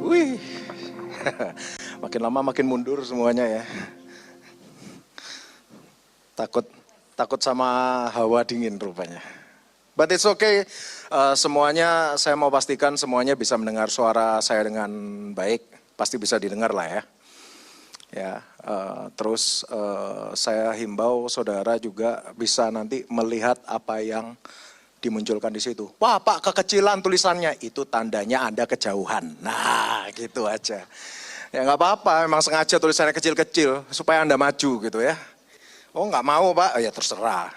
Wih, makin lama makin mundur semuanya ya. Takut sama hawa dingin rupanya. But it's okay, semuanya saya mau pastikan semuanya bisa mendengar suara saya dengan baik. Pasti bisa didengar lah ya. Terus saya himbau saudara juga bisa nanti melihat apa yang dimunculkan di situ. Wah Pak, kekecilan tulisannya, itu tandanya Anda kejauhan. Nah gitu aja. Ya nggak apa-apa, memang sengaja tulisannya kecil-kecil supaya Anda maju gitu ya. Oh nggak mau Pak, ya terserah.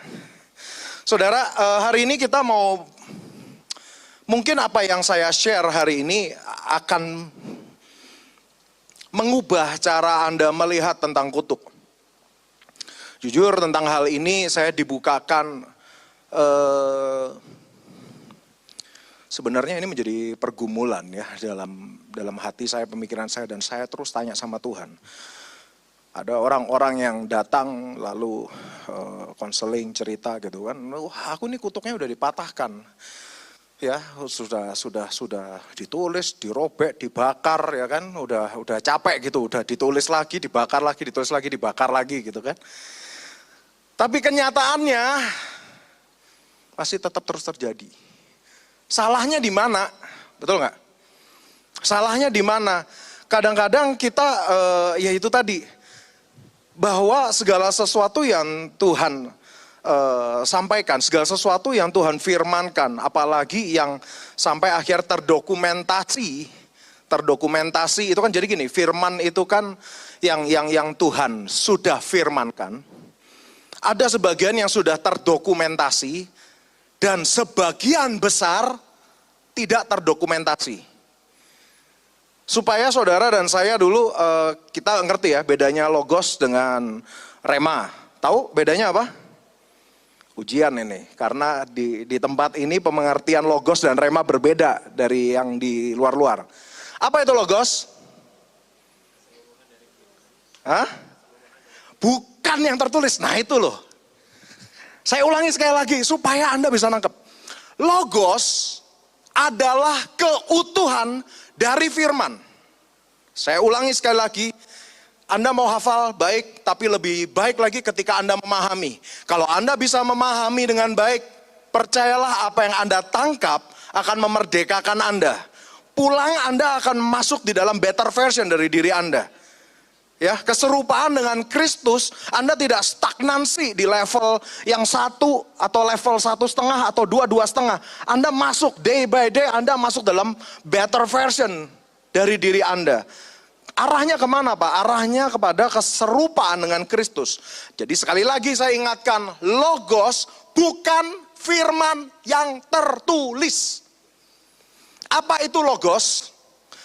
Saudara, hari ini kita mau, mungkin apa yang saya share hari ini akan mengubah cara Anda melihat tentang kutuk. Jujur tentang hal ini saya dibukakan, sebenarnya ini menjadi pergumulan ya dalam hati saya, pemikiran saya, dan saya terus tanya sama Tuhan. Ada orang-orang yang datang lalu konseling cerita gitu kan, wah aku nih kutuknya udah dipatahkan. Ya sudah ditulis, dirobek, dibakar ya kan, udah capek gitu, udah ditulis lagi, dibakar lagi, ditulis lagi, dibakar lagi gitu kan. Tapi kenyataannya masih tetap terus terjadi. Salahnya di mana? Betul nggak? Salahnya di mana? Kadang-kadang kita ya itu tadi, bahwa segala sesuatu yang Tuhan sampaikan, segala sesuatu yang Tuhan firmankan, apalagi yang sampai akhir terdokumentasi itu kan jadi gini, firman itu kan yang Tuhan sudah firmankan, ada sebagian yang sudah terdokumentasi dan sebagian besar tidak terdokumentasi. Supaya saudara dan saya dulu kita ngerti ya bedanya logos dengan rema. Tahu bedanya apa? Ujian ini, karena di tempat ini pengertian logos dan rema berbeda dari yang di luar-luar. Apa itu logos? Hah? Bukan yang tertulis. Nah itu loh. Saya ulangi sekali lagi supaya Anda bisa nangkep. Logos adalah keutuhan dari firman. Saya ulangi sekali lagi. Anda mau hafal baik, tapi lebih baik lagi ketika Anda memahami. Kalau Anda bisa memahami dengan baik, percayalah apa yang Anda tangkap akan memerdekakan Anda. Pulang Anda akan masuk di dalam better version dari diri Anda. Ya, keserupaan dengan Kristus, Anda tidak stagnansi di level yang 1 atau level 1,5 atau 2,5. Anda masuk day by day, Anda masuk dalam better version dari diri Anda. Arahnya kemana Pak? Arahnya kepada keserupaan dengan Kristus. Jadi sekali lagi saya ingatkan, logos bukan firman yang tertulis. Apa itu logos?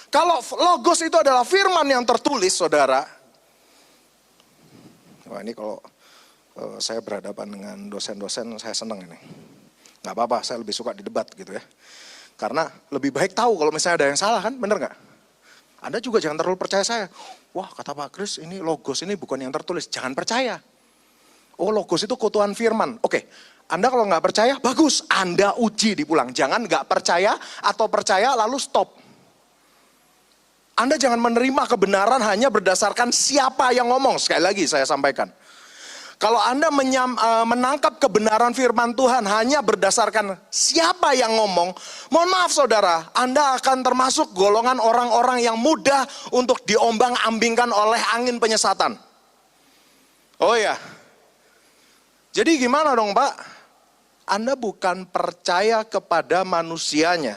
Kalau logos itu adalah firman yang tertulis, saudara. Wah ini kalau saya berhadapan dengan dosen-dosen, saya senang ini. Nggak apa-apa, saya lebih suka di debat gitu ya. Karena lebih baik tahu kalau misalnya ada yang salah kan, bener nggak? Anda juga jangan terlalu percaya saya. Wah kata Pak Kris, ini logos ini bukan yang tertulis. Jangan percaya. Oh logos itu keutuhan firman. Oke, Anda kalau nggak percaya, bagus. Anda uji di pulang. Jangan nggak percaya atau percaya lalu stop. Anda jangan menerima kebenaran hanya berdasarkan siapa yang ngomong. Sekali lagi saya sampaikan. Kalau Anda menangkap kebenaran firman Tuhan hanya berdasarkan siapa yang ngomong, mohon maaf saudara, Anda akan termasuk golongan orang-orang yang mudah untuk diombang-ambingkan oleh angin penyesatan. Oh ya, jadi gimana dong Pak? Anda bukan percaya kepada manusianya,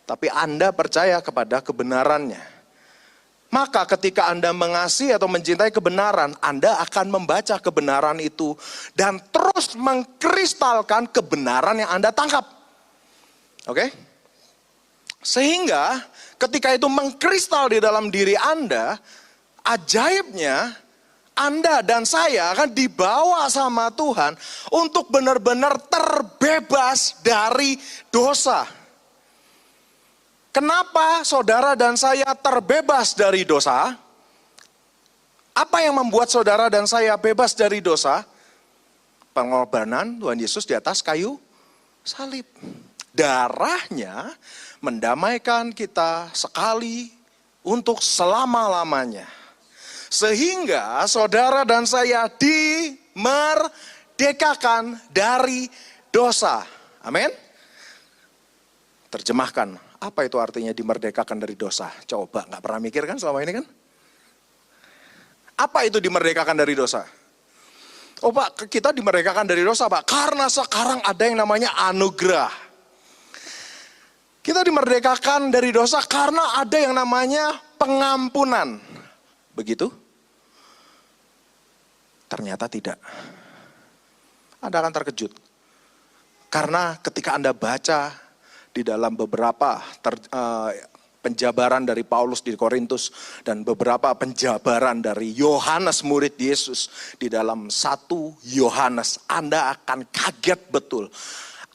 tapi Anda percaya kepada kebenarannya. Maka ketika Anda mengasihi atau mencintai kebenaran, Anda akan membaca kebenaran itu dan terus mengkristalkan kebenaran yang Anda tangkap. Oke? Sehingga ketika itu mengkristal di dalam diri Anda, ajaibnya Anda dan saya akan dibawa sama Tuhan untuk benar-benar terbebas dari dosa. Kenapa saudara dan saya terbebas dari dosa? Apa yang membuat saudara dan saya bebas dari dosa? Pengorbanan Tuhan Yesus di atas kayu salib. Darahnya mendamaikan kita sekali untuk selama-lamanya. Sehingga saudara dan saya dimerdekakan dari dosa. Amin. Terjemahkan, apa itu artinya dimerdekakan dari dosa? Coba, gak pernah mikir kan selama ini kan? Apa itu dimerdekakan dari dosa? Oh Pak, kita dimerdekakan dari dosa Pak, karena sekarang ada yang namanya anugerah. Kita dimerdekakan dari dosa karena ada yang namanya pengampunan. Begitu? Ternyata tidak. Anda akan terkejut. Karena ketika Anda baca di dalam beberapa penjabaran dari Paulus di Korintus dan beberapa penjabaran dari Yohanes murid Yesus di dalam 1 Yohanes, Anda akan kaget betul.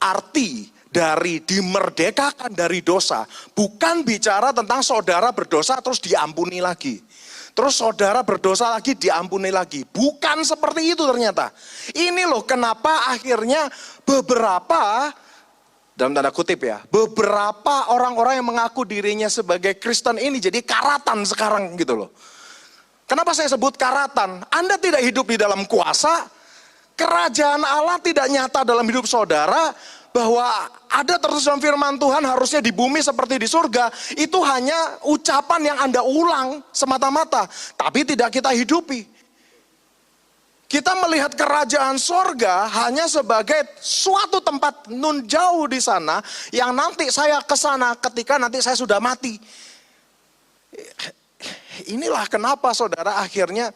Arti dari dimerdekakan dari dosa bukan bicara tentang saudara berdosa terus diampuni lagi. Terus saudara berdosa lagi diampuni lagi. Bukan seperti itu ternyata. Ini loh kenapa akhirnya beberapa, dalam tanda kutip ya, beberapa orang-orang yang mengaku dirinya sebagai Kristen ini jadi karatan sekarang gitu loh. Kenapa saya sebut karatan? Anda tidak hidup di dalam kuasa, kerajaan Allah tidak nyata dalam hidup saudara, bahwa ada terus dalam firman Tuhan harusnya di bumi seperti di surga, itu hanya ucapan yang Anda ulang semata-mata, tapi tidak kita hidupi. Kita melihat kerajaan sorga hanya sebagai suatu tempat nun jauh di sana, yang nanti saya ke sana ketika nanti saya sudah mati. Inilah kenapa saudara akhirnya,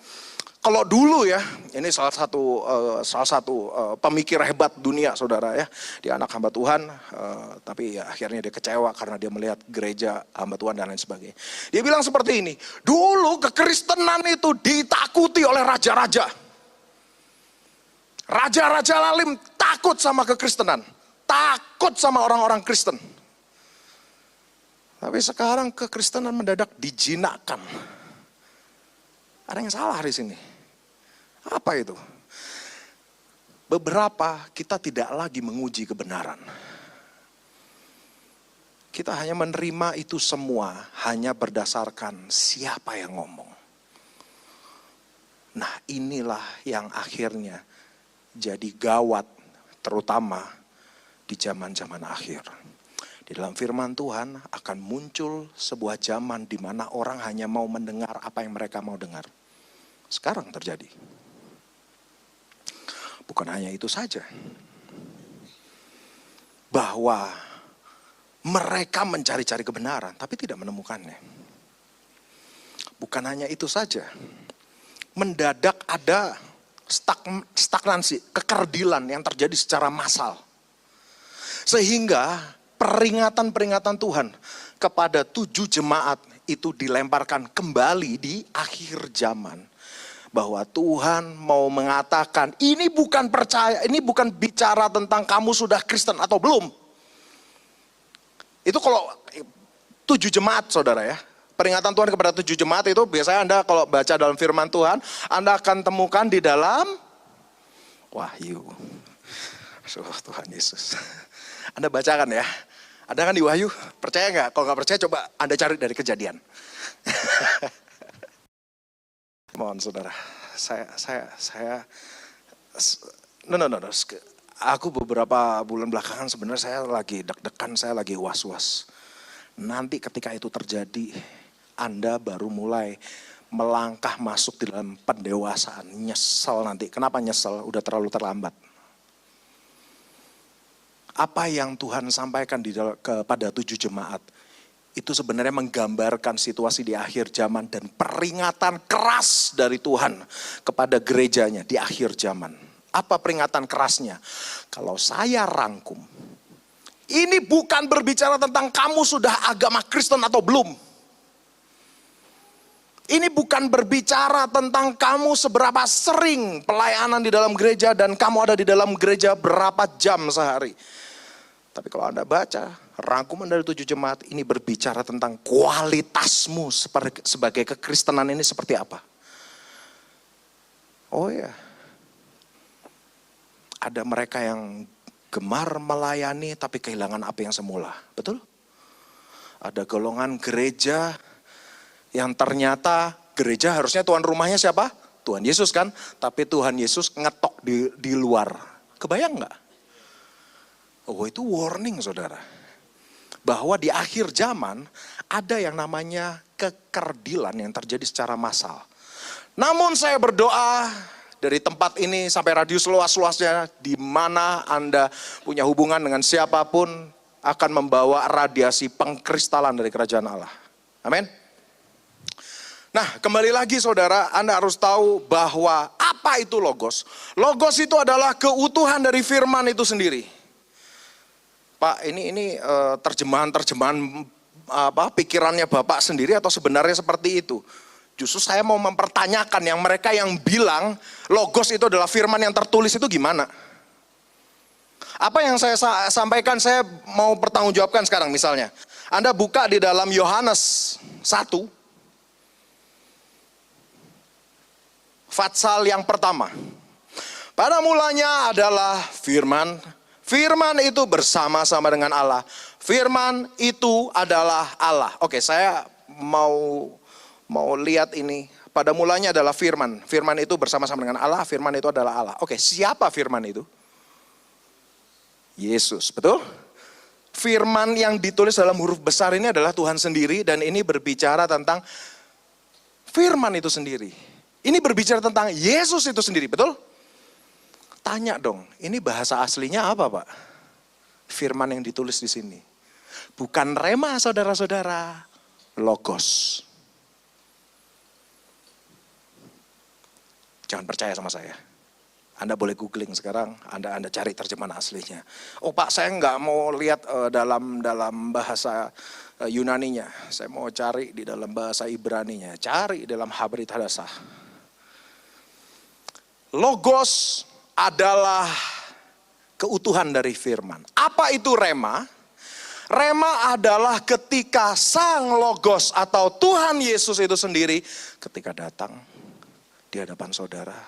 kalau dulu ya, ini salah satu pemikir hebat dunia saudara ya, dia anak hamba Tuhan, tapi ya akhirnya dia kecewa karena dia melihat gereja hamba Tuhan dan lain sebagainya. Dia bilang seperti ini, dulu kekristenan itu ditakuti oleh raja-raja. Raja-raja lalim takut sama kekristenan, takut sama orang-orang Kristen. Tapi sekarang kekristenan mendadak dijinakkan. Ada yang salah di sini. Apa itu? Beberapa kita tidak lagi menguji kebenaran. Kita hanya menerima itu semua hanya berdasarkan siapa yang ngomong. Nah, inilah yang akhirnya jadi gawat, terutama di zaman-zaman akhir. Di dalam firman Tuhan akan muncul sebuah zaman di mana orang hanya mau mendengar apa yang mereka mau dengar. Sekarang terjadi. Bukan hanya itu saja, bahwa mereka mencari-cari kebenaran tapi tidak menemukannya. Bukan hanya itu saja, mendadak ada stagnansi, kekerdilan yang terjadi secara massal. Sehingga peringatan-peringatan Tuhan kepada 7 jemaat itu dilemparkan kembali di akhir zaman. Bahwa Tuhan mau mengatakan, ini bukan percaya, ini bukan bicara tentang kamu sudah Kristen atau belum. Itu kalau 7 jemaat saudara ya. Peringatan Tuhan kepada 7 jemaat itu biasanya Anda kalau baca dalam firman Tuhan, Anda akan temukan di dalam Wahyu. Tuhan Yesus. Anda bacakan ya. Ada kan di Wahyu? Percaya nggak? Kalau nggak percaya coba Anda cari dari Kejadian. Mohon saudara, aku beberapa bulan belakangan sebenarnya saya lagi deg-degan, saya lagi was-was. Nanti ketika itu terjadi, Anda baru mulai melangkah masuk di dalam pendewasaan, nyesel nanti. Kenapa nyesel? Udah terlalu terlambat. Apa yang Tuhan sampaikan kepada 7 jemaat, itu sebenarnya menggambarkan situasi di akhir zaman dan peringatan keras dari Tuhan kepada gerejanya di akhir zaman. Apa peringatan kerasnya? Kalau saya rangkum, ini bukan berbicara tentang kamu sudah agama Kristen atau belum. Ini bukan berbicara tentang kamu seberapa sering pelayanan di dalam gereja dan kamu ada di dalam gereja berapa jam sehari. Tapi kalau Anda baca rangkuman dari 7 jemaat ini berbicara tentang kualitasmu sebagai kekristenan ini seperti apa. Oh ya, ada mereka yang gemar melayani tapi kehilangan apa yang semula, betul? Ada golongan gereja yang ternyata gereja harusnya tuan rumahnya siapa? Tuhan Yesus kan, tapi Tuhan Yesus ngetok di luar. Kebayang nggak? Oh, itu warning saudara. Bahwa di akhir zaman ada yang namanya kekerdilan yang terjadi secara massal. Namun saya berdoa dari tempat ini sampai radius luas-luasnya, di mana Anda punya hubungan dengan siapapun, akan membawa radiasi pengkristalan dari kerajaan Allah. Amin. Nah, kembali lagi saudara, Anda harus tahu bahwa apa itu logos? Logos itu adalah keutuhan dari firman itu sendiri. Pak, ini terjemahan pikirannya Bapak sendiri atau sebenarnya seperti itu? Justru saya mau mempertanyakan yang mereka yang bilang logos itu adalah firman yang tertulis itu gimana? Apa yang saya sampaikan saya mau pertanggungjawabkan sekarang misalnya. Anda buka di dalam Yohanes 1. Fatsal yang pertama. Pada mulanya adalah firman. Firman itu bersama-sama dengan Allah. Firman itu adalah Allah. Oke, saya mau lihat ini. Pada mulanya adalah firman. Firman itu bersama-sama dengan Allah. Firman itu adalah Allah. Oke, siapa firman itu? Yesus, betul? Firman yang ditulis dalam huruf besar ini adalah Tuhan sendiri. Dan ini berbicara tentang firman itu sendiri. Ini berbicara tentang Yesus itu sendiri, betul? Tanya dong, ini bahasa aslinya apa Pak? Firman yang ditulis di sini. Bukan rema saudara-saudara, logos. Jangan percaya sama saya. Anda boleh googling sekarang, Anda cari terjemahan aslinya. Oh Pak, saya nggak mau lihat dalam bahasa Yunaninya. Saya mau cari di dalam bahasa Ibraninya. Cari dalam Habrit Hadasah. Logos adalah keutuhan dari firman. Apa itu rema? Rema adalah ketika sang logos atau Tuhan Yesus itu sendiri ketika datang di hadapan saudara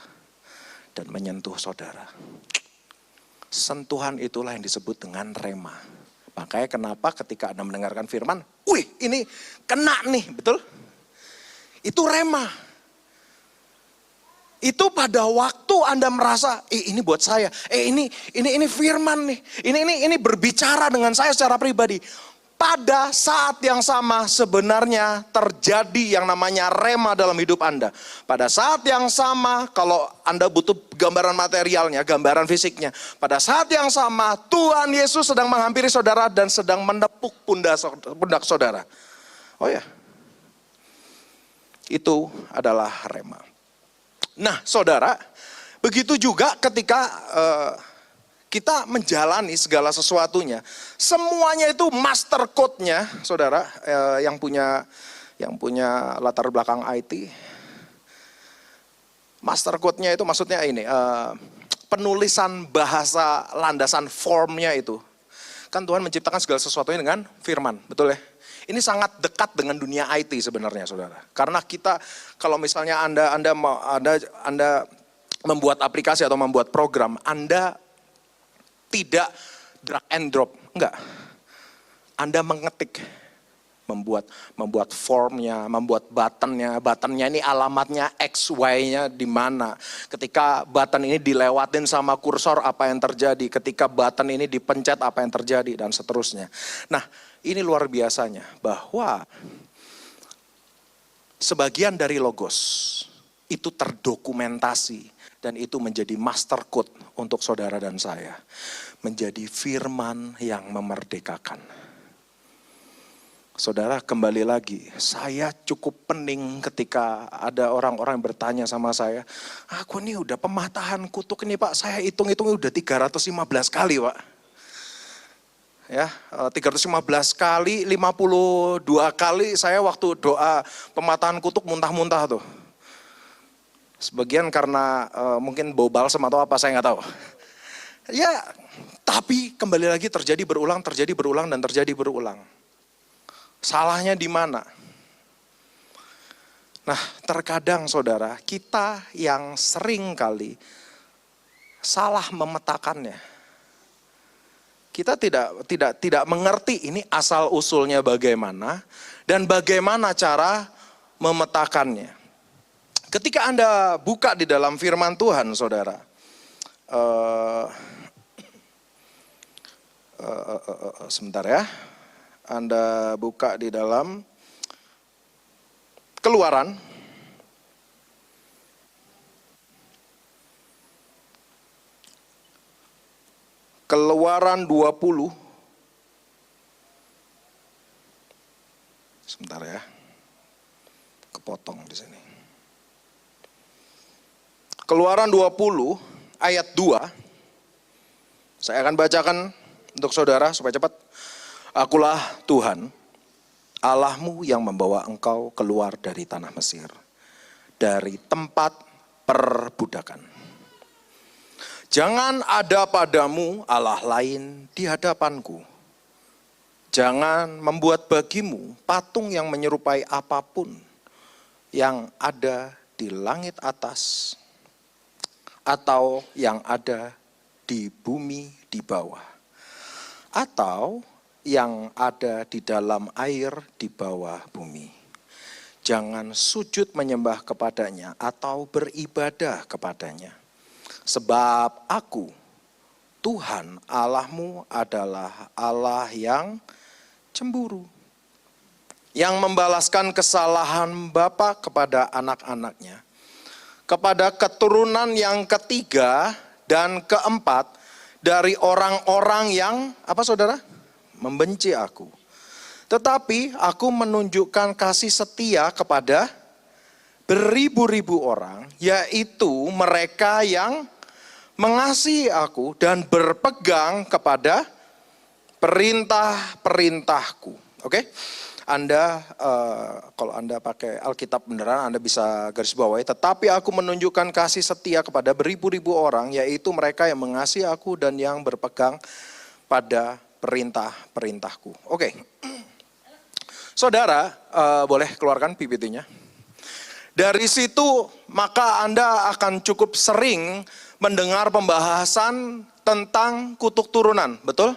dan menyentuh saudara. Sentuhan itulah yang disebut dengan rema. Makanya kenapa ketika Anda mendengarkan firman, wih ini kena nih, betul? Itu rema. Itu pada waktu Anda merasa, ini buat saya, ini firman nih, ini berbicara dengan saya secara pribadi. Pada saat yang sama sebenarnya terjadi yang namanya rema dalam hidup Anda. Pada saat yang sama kalau Anda butuh gambaran materialnya, gambaran fisiknya. Pada saat yang sama Tuhan Yesus sedang menghampiri saudara dan sedang menepuk pundak saudara. Oh ya, itu adalah rema. Nah saudara, begitu juga ketika kita menjalani segala sesuatunya. Semuanya itu master code-nya, saudara, yang punya latar belakang IT. Master code-nya itu maksudnya ini, penulisan bahasa landasan formnya itu. Kan Tuhan menciptakan segala sesuatunya dengan firman, betul ya? Ini sangat dekat dengan dunia IT sebenarnya, saudara. Karena kita, kalau misalnya Anda membuat aplikasi atau membuat program, Anda tidak drag and drop, enggak. Anda mengetik, membuat formnya, membuat buttonnya ini alamatnya X, Y-nya di mana. Ketika button ini dilewatin sama kursor, apa yang terjadi? Ketika button ini dipencet, apa yang terjadi? Dan seterusnya. Nah, ini luar biasanya bahwa sebagian dari logos itu terdokumentasi dan itu menjadi master code untuk saudara dan saya. Menjadi firman yang memerdekakan. Saudara, kembali lagi, saya cukup pening ketika ada orang-orang yang bertanya sama saya, aku ini udah pematahan kutuk ini Pak, saya hitung-hitung udah 315 kali Pak. Ya, 315 kali, 52 kali saya waktu doa pematahan kutuk muntah-muntah tuh. Sebagian karena mungkin bau balsam atau apa, saya nggak tahu. Ya, tapi kembali lagi terjadi berulang dan terjadi berulang. Salahnya di mana? Nah, terkadang saudara, kita yang sering kali salah memetakannya. Kita tidak mengerti ini asal usulnya bagaimana dan bagaimana cara memetakannya. Ketika Anda buka di dalam firman Tuhan, saudara, sebentar ya, Anda buka di dalam Keluaran, Keluaran 20, sebentar ya, kepotong di sini. Keluaran 20 ayat 2, saya akan bacakan untuk saudara supaya cepat. Akulah Tuhan, Allahmu yang membawa engkau keluar dari tanah Mesir, dari tempat perbudakan. Jangan ada padamu Allah lain di hadapanku. Jangan membuat bagimu patung yang menyerupai apapun yang ada di langit atas, atau yang ada di bumi di bawah, atau yang ada di dalam air di bawah bumi. Jangan sujud menyembah kepadanya atau beribadah kepadanya. Sebab aku, Tuhan Allahmu adalah Allah yang cemburu, yang membalaskan kesalahan bapa kepada anak-anaknya, kepada keturunan yang ketiga dan keempat dari orang-orang yang, apa saudara? Membenci aku. Tetapi aku menunjukkan kasih setia kepada beribu-ribu orang, yaitu mereka yang mengasihi aku dan berpegang kepada perintah-perintahku. Oke? Anda, kalau Anda pakai Alkitab beneran, Anda bisa garis bawahi. Tetapi aku menunjukkan kasih setia kepada beribu-ribu orang, yaitu mereka yang mengasihi aku dan yang berpegang pada perintah-perintahku. Oke. Saudara, boleh keluarkan PPT-nya. Dari situ, maka Anda akan cukup sering mendengar pembahasan tentang kutuk turunan, betul?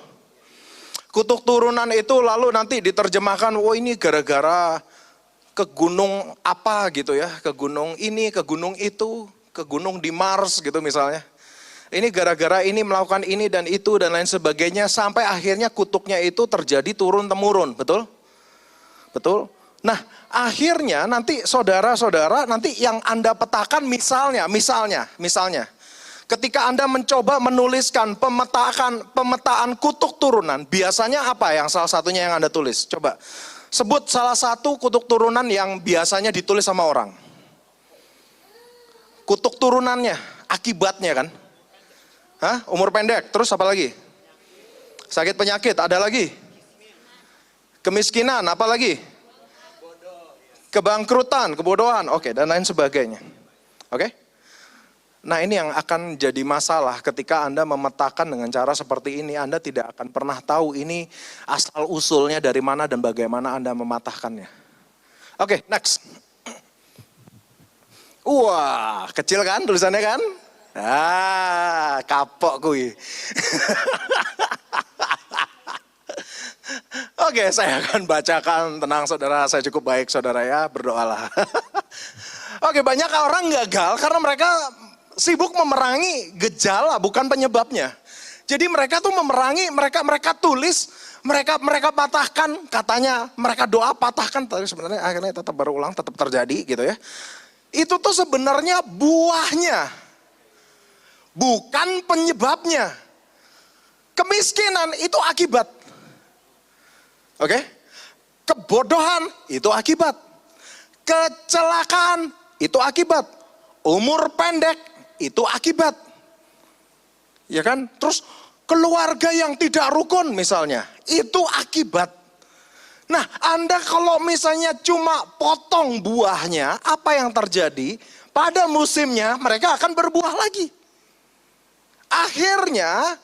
Kutuk turunan itu lalu nanti diterjemahkan, oh ini gara-gara ke gunung apa gitu ya, ke gunung ini, ke gunung itu, ke gunung di Mars gitu misalnya. Ini gara-gara ini melakukan ini dan itu dan lain sebagainya, sampai akhirnya kutuknya itu terjadi turun-temurun, betul? Betul? Nah, akhirnya nanti saudara-saudara, nanti yang Anda petakan misalnya, ketika Anda mencoba menuliskan pemetaan kutuk turunan, biasanya apa yang salah satunya yang Anda tulis? Coba, sebut salah satu kutuk turunan yang biasanya ditulis sama orang. Kutuk turunannya, akibatnya kan? Hah? Umur pendek, terus apa lagi? Sakit penyakit, ada lagi? Kemiskinan, apa lagi? Kebangkrutan, kebodohan, oke, dan lain sebagainya. Oke? Nah ini yang akan jadi masalah ketika Anda memetakan dengan cara seperti ini. Anda tidak akan pernah tahu ini asal usulnya dari mana dan bagaimana Anda mematahkannya. Oke, next. Wah, kecil kan tulisannya kan? Ah, kapok kui. Oke, saya akan bacakan. Tenang saudara, saya cukup baik saudara ya, berdoalah. Oke, banyak orang gagal karena mereka sibuk memerangi gejala bukan penyebabnya. Jadi mereka tuh memerangi, mereka tulis, mereka patahkan, katanya mereka doa patahkan, tapi sebenarnya akhirnya tetap berulang, tetap terjadi gitu ya. Itu tuh sebenarnya buahnya, bukan penyebabnya. Kemiskinan itu akibat. Oke? Kebodohan itu akibat. Kecelakaan itu akibat. Umur pendek itu akibat. Ya kan? Terus keluarga yang tidak rukun misalnya, itu akibat. Nah, Anda kalau misalnya cuma potong buahnya, apa yang terjadi? Pada musimnya mereka akan berbuah lagi. Akhirnya,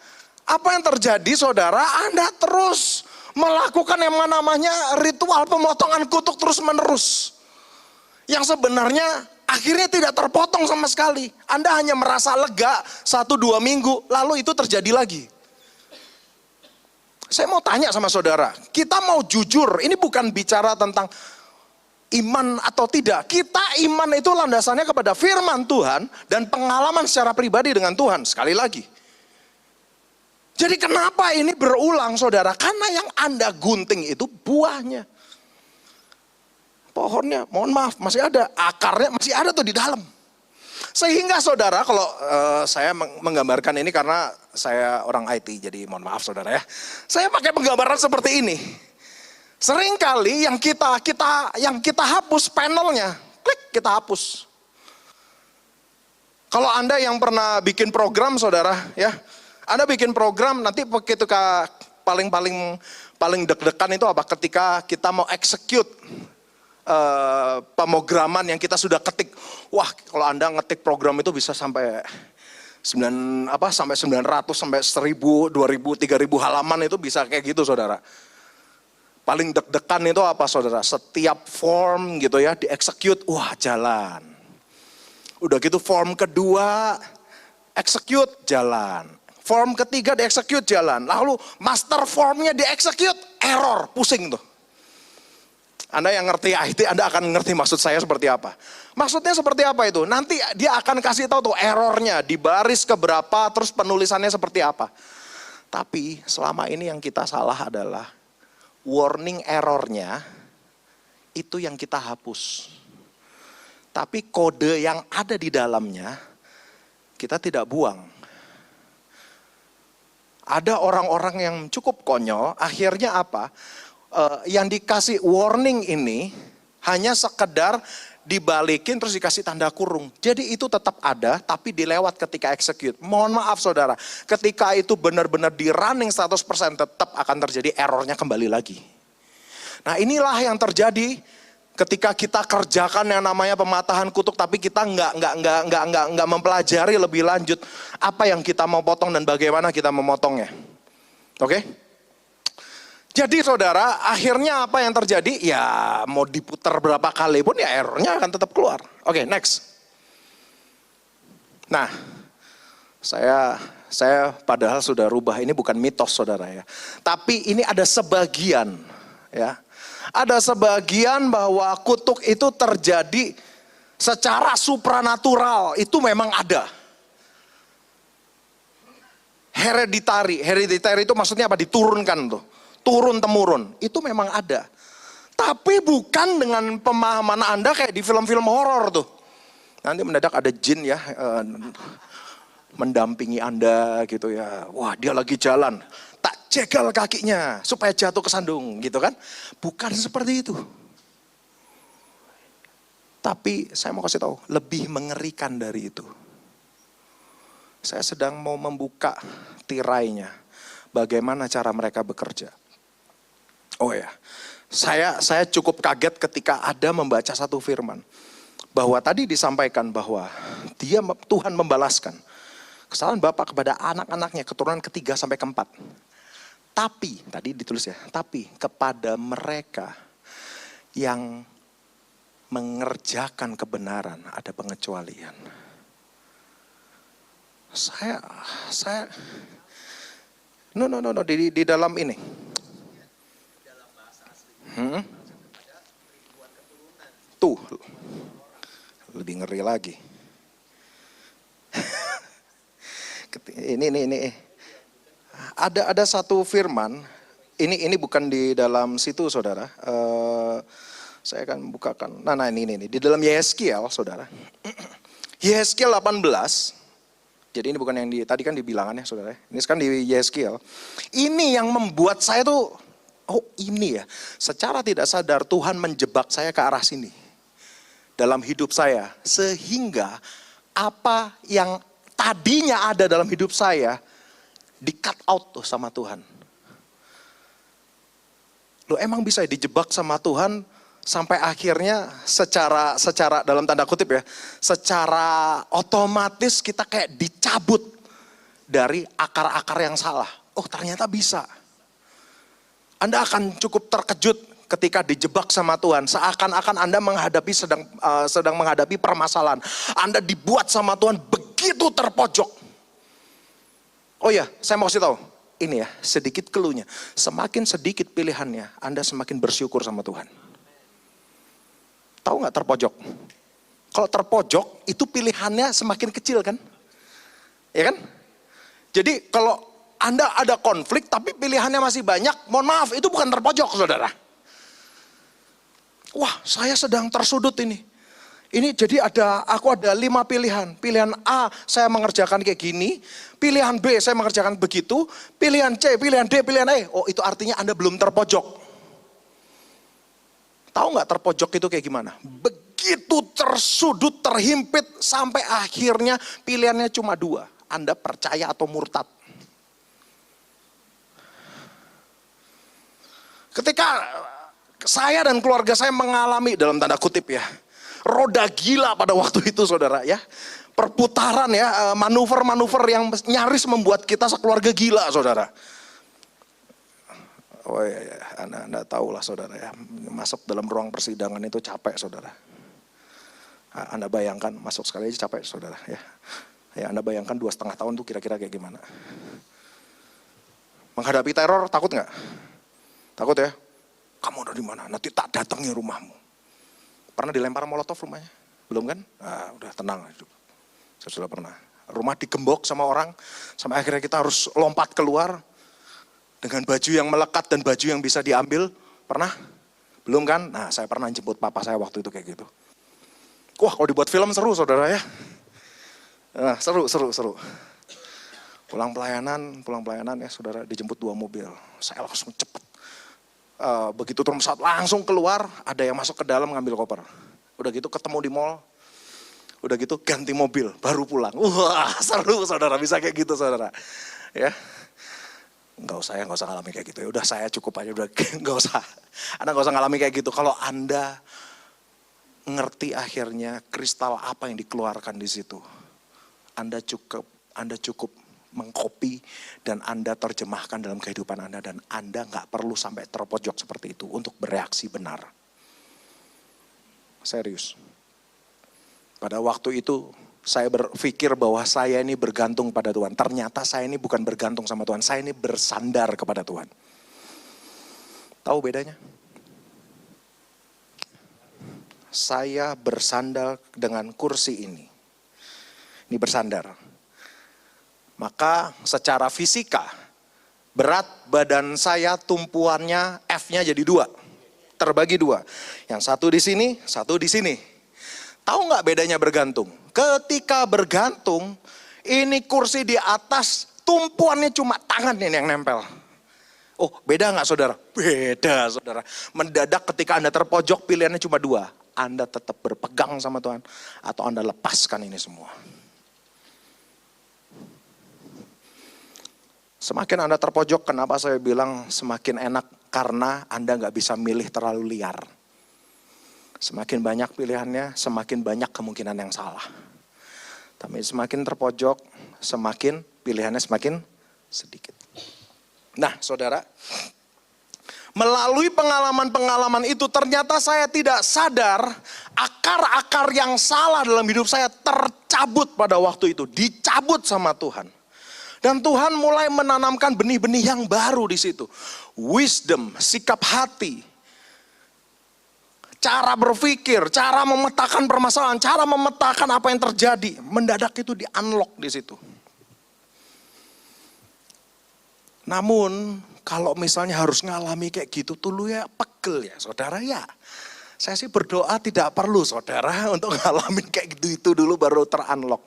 apa yang terjadi saudara? Anda terus melakukan yang namanya ritual pemotongan kutuk terus menerus. Yang sebenarnya akhirnya tidak terpotong sama sekali. Anda hanya merasa lega 1-2 minggu, lalu itu terjadi lagi. Saya mau tanya sama saudara, kita mau jujur, ini bukan bicara tentang iman atau tidak. Kita iman itu landasannya kepada firman Tuhan dan pengalaman secara pribadi dengan Tuhan. Sekali lagi. Jadi kenapa ini berulang saudara? Karena yang Anda gunting itu buahnya. Pohonnya, mohon maaf, masih ada. Akarnya masih ada tuh di dalam. Sehingga saudara, kalau saya menggambarkan ini karena saya orang IT, jadi mohon maaf saudara ya. Saya pakai penggambaran seperti ini. Seringkali yang kita hapus panelnya, klik kita hapus. Kalau Anda yang pernah bikin program saudara ya, Anda bikin program nanti ketika paling deg-degan itu apa? Ketika kita mau execute pemrograman yang kita sudah ketik. Wah, kalau Anda ngetik program itu bisa sampai 900 sampai 1000, 2000, 3000 halaman itu bisa kayak gitu saudara. Paling deg-degan itu apa saudara? Setiap form gitu ya di-execute, wah jalan. Udah gitu form kedua, execute, jalan. Form ketiga di-execute, jalan. Lalu master formnya di-execute, error, pusing tuh. Anda yang ngerti IT, Anda akan ngerti maksud saya seperti apa. Maksudnya seperti apa itu? Nanti dia akan kasih tahu tuh errornya, di baris keberapa, terus penulisannya seperti apa. Tapi selama ini yang kita salah adalah warning errornya itu yang kita hapus. Tapi kode yang ada di dalamnya kita tidak buang. Ada orang-orang yang cukup konyol, akhirnya apa? Yang dikasih warning ini hanya sekedar dibalikin terus dikasih tanda kurung. Jadi itu tetap ada tapi dilewat ketika execute. Mohon maaf saudara, ketika itu benar-benar di running 100% tetap akan terjadi errornya kembali lagi. Nah inilah yang terjadi ketika kita kerjakan yang namanya pematahan kutuk tapi kita nggak mempelajari lebih lanjut apa yang kita mau potong dan bagaimana kita memotongnya. Oke? Jadi saudara, akhirnya apa yang terjadi? Ya mau diputar berapa kali pun ya errornya akan tetap keluar. Oke, next. Nah, saya padahal sudah rubah, ini bukan mitos saudara ya. Tapi ini ada sebagian ya. Ada sebagian bahwa kutuk itu terjadi secara supranatural, itu memang ada. Hereditary itu maksudnya apa? Diturunkan tuh. Turun-temurun, itu memang ada. Tapi bukan dengan pemahaman Anda kayak di film-film horor tuh. Nanti mendadak ada jin ya, mendampingi Anda gitu ya. Wah dia lagi jalan, tak jegal kakinya supaya jatuh ke sandung gitu kan. Bukan seperti itu. Tapi saya mau kasih tahu, lebih mengerikan dari itu. Saya sedang mau membuka tirainya. Bagaimana cara mereka bekerja. Oh ya, saya cukup kaget ketika ada membaca satu firman. Bahwa tadi disampaikan bahwa Tuhan membalaskan kesalahan Bapak kepada anak-anaknya, keturunan ketiga sampai keempat. Tapi, tadi ditulis ya, tapi kepada mereka yang mengerjakan kebenaran ada pengecualian. No, di dalam ini. Tuh, lebih ngeri lagi. Ini. Ada satu firman, ini bukan di dalam situ saudara. Saya akan bukakan. Nah ini di dalam Yeskiel saudara. Yeskiel 18. Jadi ini bukan yang tadi kan dibilangannya saudara. Ini sekarang di Yeskiel. Ini yang membuat saya tuh, oh ini ya. Secara tidak sadar Tuhan menjebak saya ke arah sini. Dalam hidup saya. Sehingga apa yang tadinya ada dalam hidup saya, di cut out tuh sama Tuhan. Loh emang bisa dijebak sama Tuhan sampai akhirnya secara dalam tanda kutip ya, secara otomatis kita kayak dicabut dari akar-akar yang salah. Oh ternyata bisa. Anda akan cukup terkejut ketika dijebak sama Tuhan. Seakan-akan Anda sedang menghadapi permasalahan. Anda dibuat sama Tuhan begitu terpojok. Oh ya, saya mau kasih tahu. Ini ya, sedikit clue-nya. Semakin sedikit pilihannya, Anda semakin bersyukur sama Tuhan. Tahu nggak terpojok? Kalau terpojok itu pilihannya semakin kecil kan? Ya kan? Jadi kalau Anda ada konflik tapi pilihannya masih banyak, mohon maaf itu bukan terpojok saudara. Wah saya sedang tersudut ini. Ini jadi aku ada 5 pilihan. Pilihan A saya mengerjakan kayak gini. Pilihan B saya mengerjakan begitu. Pilihan C, pilihan D, pilihan E. Oh itu artinya Anda belum terpojok. Tahu nggak terpojok itu kayak gimana? Begitu tersudut, terhimpit. Sampai akhirnya pilihannya cuma 2. Anda percaya atau murtad. Ketika saya dan keluarga saya mengalami dalam tanda kutip ya. Roda gila pada waktu itu saudara ya. Perputaran ya, manuver-manuver yang nyaris membuat kita sekeluarga gila saudara. Oh ya, anda tahu lah saudara ya, masuk dalam ruang persidangan itu capek saudara. Anda bayangkan masuk sekali aja capek saudara ya. Ya Anda bayangkan 2,5 tahun tuh kira-kira kayak gimana. Menghadapi teror takut nggak? Takut ya? Kamu udah di mana? Nanti tak datangi rumahmu. Pernah dilempar molotov rumahnya? Belum kan? Nah, udah tenang hidup. Saya sudah pernah. Rumah digembok sama orang, sampai akhirnya kita harus lompat keluar dengan baju yang melekat dan baju yang bisa diambil. Pernah? Belum kan? Nah, saya pernah jemput papa saya waktu itu kayak gitu. Wah, kalau dibuat film seru saudara ya. Nah, seru. Pulang pelayanan ya saudara, dijemput 2 mobil. Saya langsung cepet. Begitu turun pesawat langsung keluar, ada yang masuk ke dalam ngambil koper. Udah gitu ketemu di mall, udah gitu ganti mobil, baru pulang. Wah seru saudara, bisa kayak gitu saudara. Ya, nggak usah ngalamin kayak gitu. Ya udah saya cukup aja, udah nggak usah. Anda nggak usah ngalamin kayak gitu. Kalau Anda ngerti akhirnya kristal apa yang dikeluarkan di situ, Anda cukup mengcopy dan Anda terjemahkan dalam kehidupan Anda, dan Anda nggak perlu sampai terpojok seperti itu untuk bereaksi benar. Serius. Pada waktu itu saya berpikir bahwa saya ini bergantung pada Tuhan. Ternyata saya ini bukan bergantung sama Tuhan, saya ini bersandar kepada Tuhan. Tahu bedanya? Saya bersandar dengan kursi ini. Ini bersandar. Maka secara fisika, berat badan saya tumpuannya F-nya jadi 2. Terbagi 2. Yang satu di sini, satu di sini. Tahu nggak bedanya bergantung? Ketika bergantung, ini kursi di atas, tumpuannya cuma tangan ini yang nempel. Oh beda nggak saudara? Beda saudara. Mendadak ketika Anda terpojok, pilihannya cuma 2. Anda tetap berpegang sama Tuhan, atau Anda lepaskan ini semua. Semakin Anda terpojok, kenapa saya bilang semakin enak? Karena Anda nggak bisa milih terlalu liar. Semakin banyak pilihannya, semakin banyak kemungkinan yang salah. Tapi semakin terpojok, semakin pilihannya semakin sedikit. Nah saudara, melalui pengalaman-pengalaman itu ternyata saya tidak sadar akar-akar yang salah dalam hidup saya tercabut pada waktu itu. Dicabut sama Tuhan. Dan Tuhan mulai menanamkan benih-benih yang baru di situ. Wisdom, sikap hati, cara berpikir, cara memetakan permasalahan, cara memetakan apa yang terjadi. Mendadak itu di-unlock di situ. Namun kalau misalnya harus ngalami kayak gitu tuh lu ya pegel ya saudara ya. Saya sih berdoa tidak perlu saudara untuk ngalamin kayak gitu itu dulu baru ter-unlock.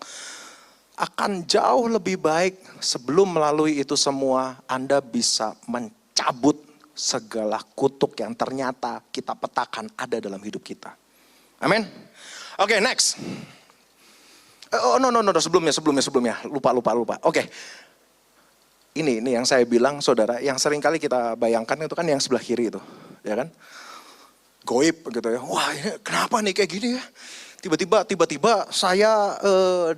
Akan jauh lebih baik sebelum melalui itu semua Anda bisa mencabut segala kutuk yang ternyata kita petakan ada dalam hidup kita. Amin. Oke, next. Oh no, sebelumnya. Lupa. Oke. Ini yang saya bilang saudara, yang sering kali kita bayangkan itu kan yang sebelah kiri itu, ya kan? Goib gitu ya. Wah, ini kenapa nih kayak gini ya? Tiba-tiba saya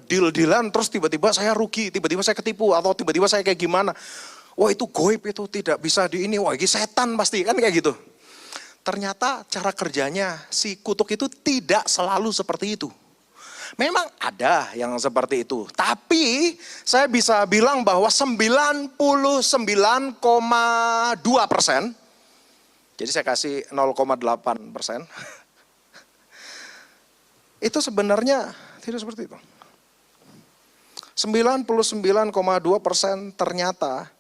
deal-dealan, terus tiba-tiba saya rugi, tiba-tiba saya ketipu, atau tiba-tiba saya kayak gimana. Wah itu goib, itu tidak bisa di ini, wah ini setan pasti, kan kayak gitu. Ternyata cara kerjanya si kutuk itu tidak selalu seperti itu. Memang ada yang seperti itu, tapi saya bisa bilang bahwa 99,2%, jadi saya kasih 0,8%, Itu sebenarnya tidak seperti itu. 99,2% ternyata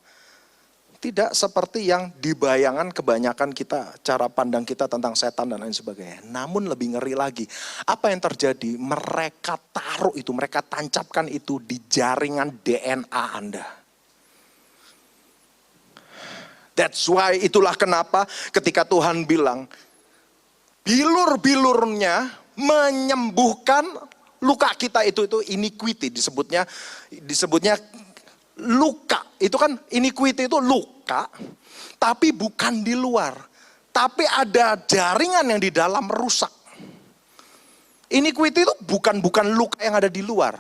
tidak seperti yang dibayangkan kebanyakan kita, cara pandang kita tentang setan dan lain sebagainya. Namun lebih ngeri lagi, apa yang terjadi? Mereka taruh itu, mereka tancapkan itu di jaringan DNA Anda. That's why, itulah kenapa ketika Tuhan bilang, bilur-bilurnya menyembuhkan luka kita itu iniquity, disebutnya luka. Itu kan iniquity itu luka, tapi bukan di luar. Tapi ada jaringan yang di dalam rusak. Iniquity itu bukan luka yang ada di luar.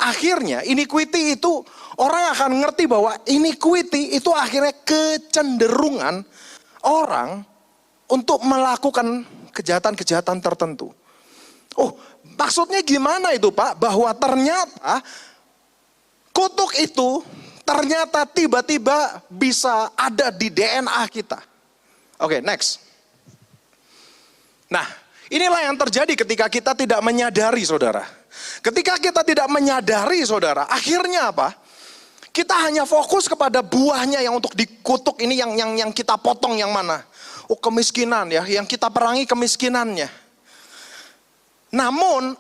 Akhirnya iniquity itu orang akan ngerti bahwa iniquity itu akhirnya kecenderungan orang untuk melakukan kejahatan-kejahatan tertentu. Oh, maksudnya gimana itu Pak? Bahwa ternyata kutuk itu ternyata tiba-tiba bisa ada di DNA kita. Oke, next. Nah, inilah yang terjadi ketika kita tidak menyadari, saudara. Ketika kita tidak menyadari, saudara, akhirnya apa? Kita hanya fokus kepada buahnya yang untuk dikutuk ini, yang kita potong yang mana? Oh, kemiskinan ya, yang kita perangi kemiskinannya. Namun,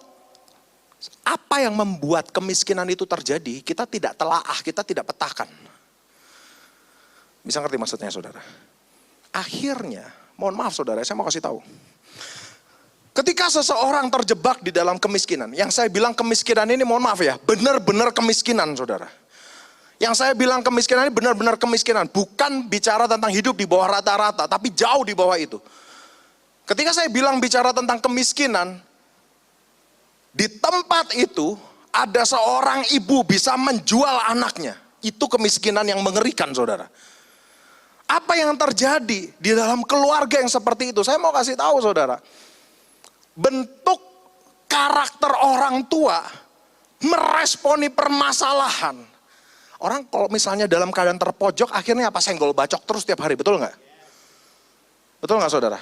apa yang membuat kemiskinan itu terjadi, kita tidak telaah, kita tidak petakan. Bisa ngerti maksudnya, saudara? Akhirnya, mohon maaf saudara, saya mau kasih tahu. Ketika seseorang terjebak di dalam kemiskinan, yang saya bilang kemiskinan ini mohon maaf ya, benar-benar kemiskinan saudara. Yang saya bilang kemiskinan ini benar-benar kemiskinan, bukan bicara tentang hidup di bawah rata-rata, tapi jauh di bawah itu. Ketika saya bilang bicara tentang kemiskinan, di tempat itu ada seorang ibu bisa menjual anaknya. Itu kemiskinan yang mengerikan saudara. Apa yang terjadi di dalam keluarga yang seperti itu? Saya mau kasih tahu saudara. Bentuk karakter orang tua meresponi permasalahan. Orang kalau misalnya dalam keadaan terpojok, akhirnya apa? Senggol bacok terus tiap hari, betul nggak? Betul nggak saudara?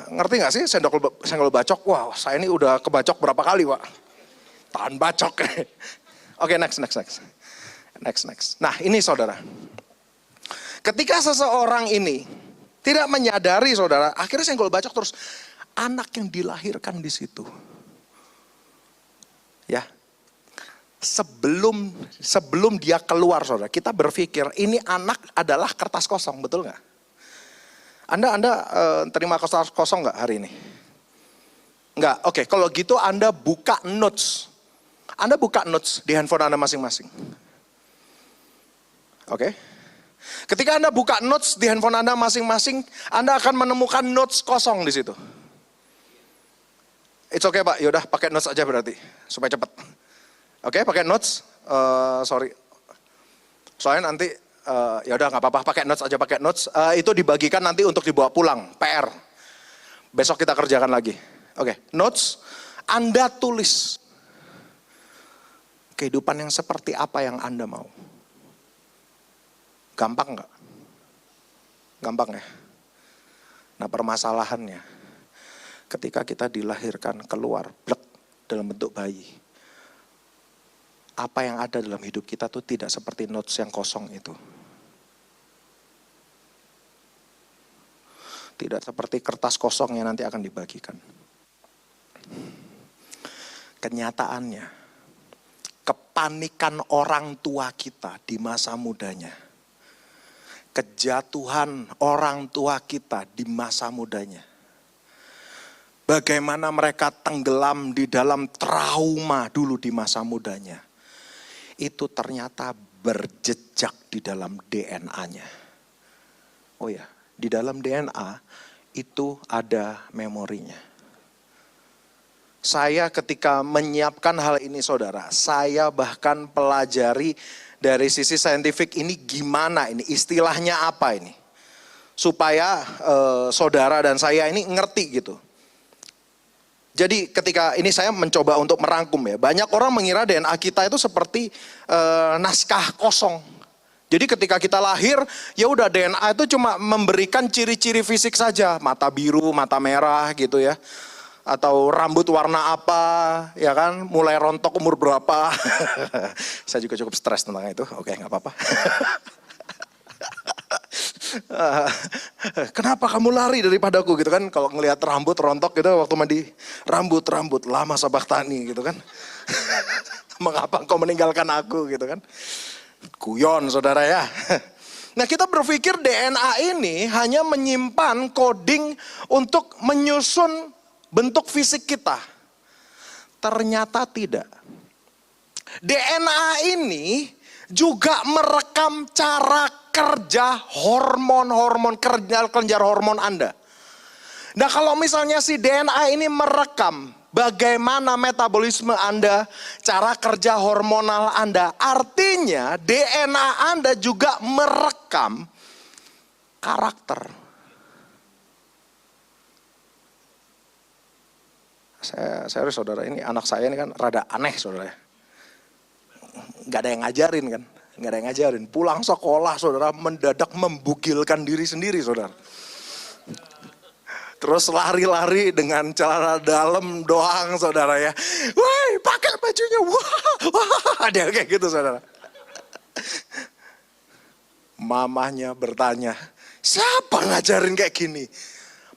Ngerti nggak sih senggol bacok? Wow, saya ini udah kebacok berapa kali Pak? Tahan bacok. Oke, next. Nah ini saudara. Ketika seseorang ini tidak menyadari saudara, akhirnya senggol bacok terus. Anak yang dilahirkan di situ, ya, sebelum dia keluar saudara, kita berpikir ini anak adalah kertas kosong, betul nggak? Anda terima kertas kosong nggak hari ini? Nggak, oke. Kalau gitu Anda buka notes, di handphone Anda masing-masing, oke? Ketika Anda buka notes di handphone Anda masing-masing, Anda akan menemukan notes kosong di situ. It's okay Pak, yaudah pakai notes aja berarti, supaya cepat. Oke, pakai notes, sorry. Soalnya nanti, yaudah nggak apa-apa, pakai notes aja, pakai notes. Itu dibagikan nanti untuk dibawa pulang, PR. Besok kita kerjakan lagi. Oke, notes, Anda tulis. Kehidupan yang seperti apa yang Anda mau. Gampang nggak? Gampang ya? Nah permasalahannya, ketika kita dilahirkan keluar blek dalam bentuk bayi, apa yang ada dalam hidup kita tuh tidak seperti notes yang kosong itu. Tidak seperti kertas kosong yang nanti akan dibagikan. Kenyataannya, kepanikan orang tua kita di masa mudanya, kejatuhan orang tua kita di masa mudanya, bagaimana mereka tenggelam di dalam trauma dulu di masa mudanya. Itu ternyata berjejak di dalam DNA-nya. Oh ya, di dalam DNA itu ada memorinya. Saya ketika menyiapkan hal ini saudara, saya bahkan pelajari dari sisi saintifik ini gimana ini, istilahnya apa ini. Supaya saudara dan saya ini ngerti gitu. Jadi ketika ini saya mencoba untuk merangkum ya, banyak orang mengira DNA kita itu seperti naskah kosong. Jadi ketika kita lahir, ya udah DNA itu cuma memberikan ciri-ciri fisik saja, mata biru, mata merah gitu ya. atau rambut warna apa, ya kan, mulai rontok umur berapa. Saya juga cukup stres tentang itu, oke nggak apa-apa. Kenapa kamu lari daripadaku gitu kan, kalau ngelihat rambut rontok gitu waktu mandi, rambut lama sabaktani gitu kan. Mengapa engkau meninggalkan aku gitu kan. Guyon saudara ya. Nah kita berpikir DNA ini hanya menyimpan coding untuk menyusun bentuk fisik kita. Ternyata tidak. DNA ini juga merekam cara kerja hormon-hormon, kelenjar hormon Anda. Nah kalau misalnya si DNA ini merekam bagaimana metabolisme Anda, cara kerja hormonal Anda, artinya DNA Anda juga merekam karakter. Saya serius saudara, ini anak saya ini kan rada aneh saudara. Gak ada yang ngajarin kan, gak ada yang ngajarin. Pulang sekolah saudara mendadak membugilkan diri sendiri saudara. Terus lari-lari dengan celana dalam doang saudara ya. Wah pakai bajunya, wah dia kayak gitu saudara. Mamahnya bertanya, siapa ngajarin kayak gini?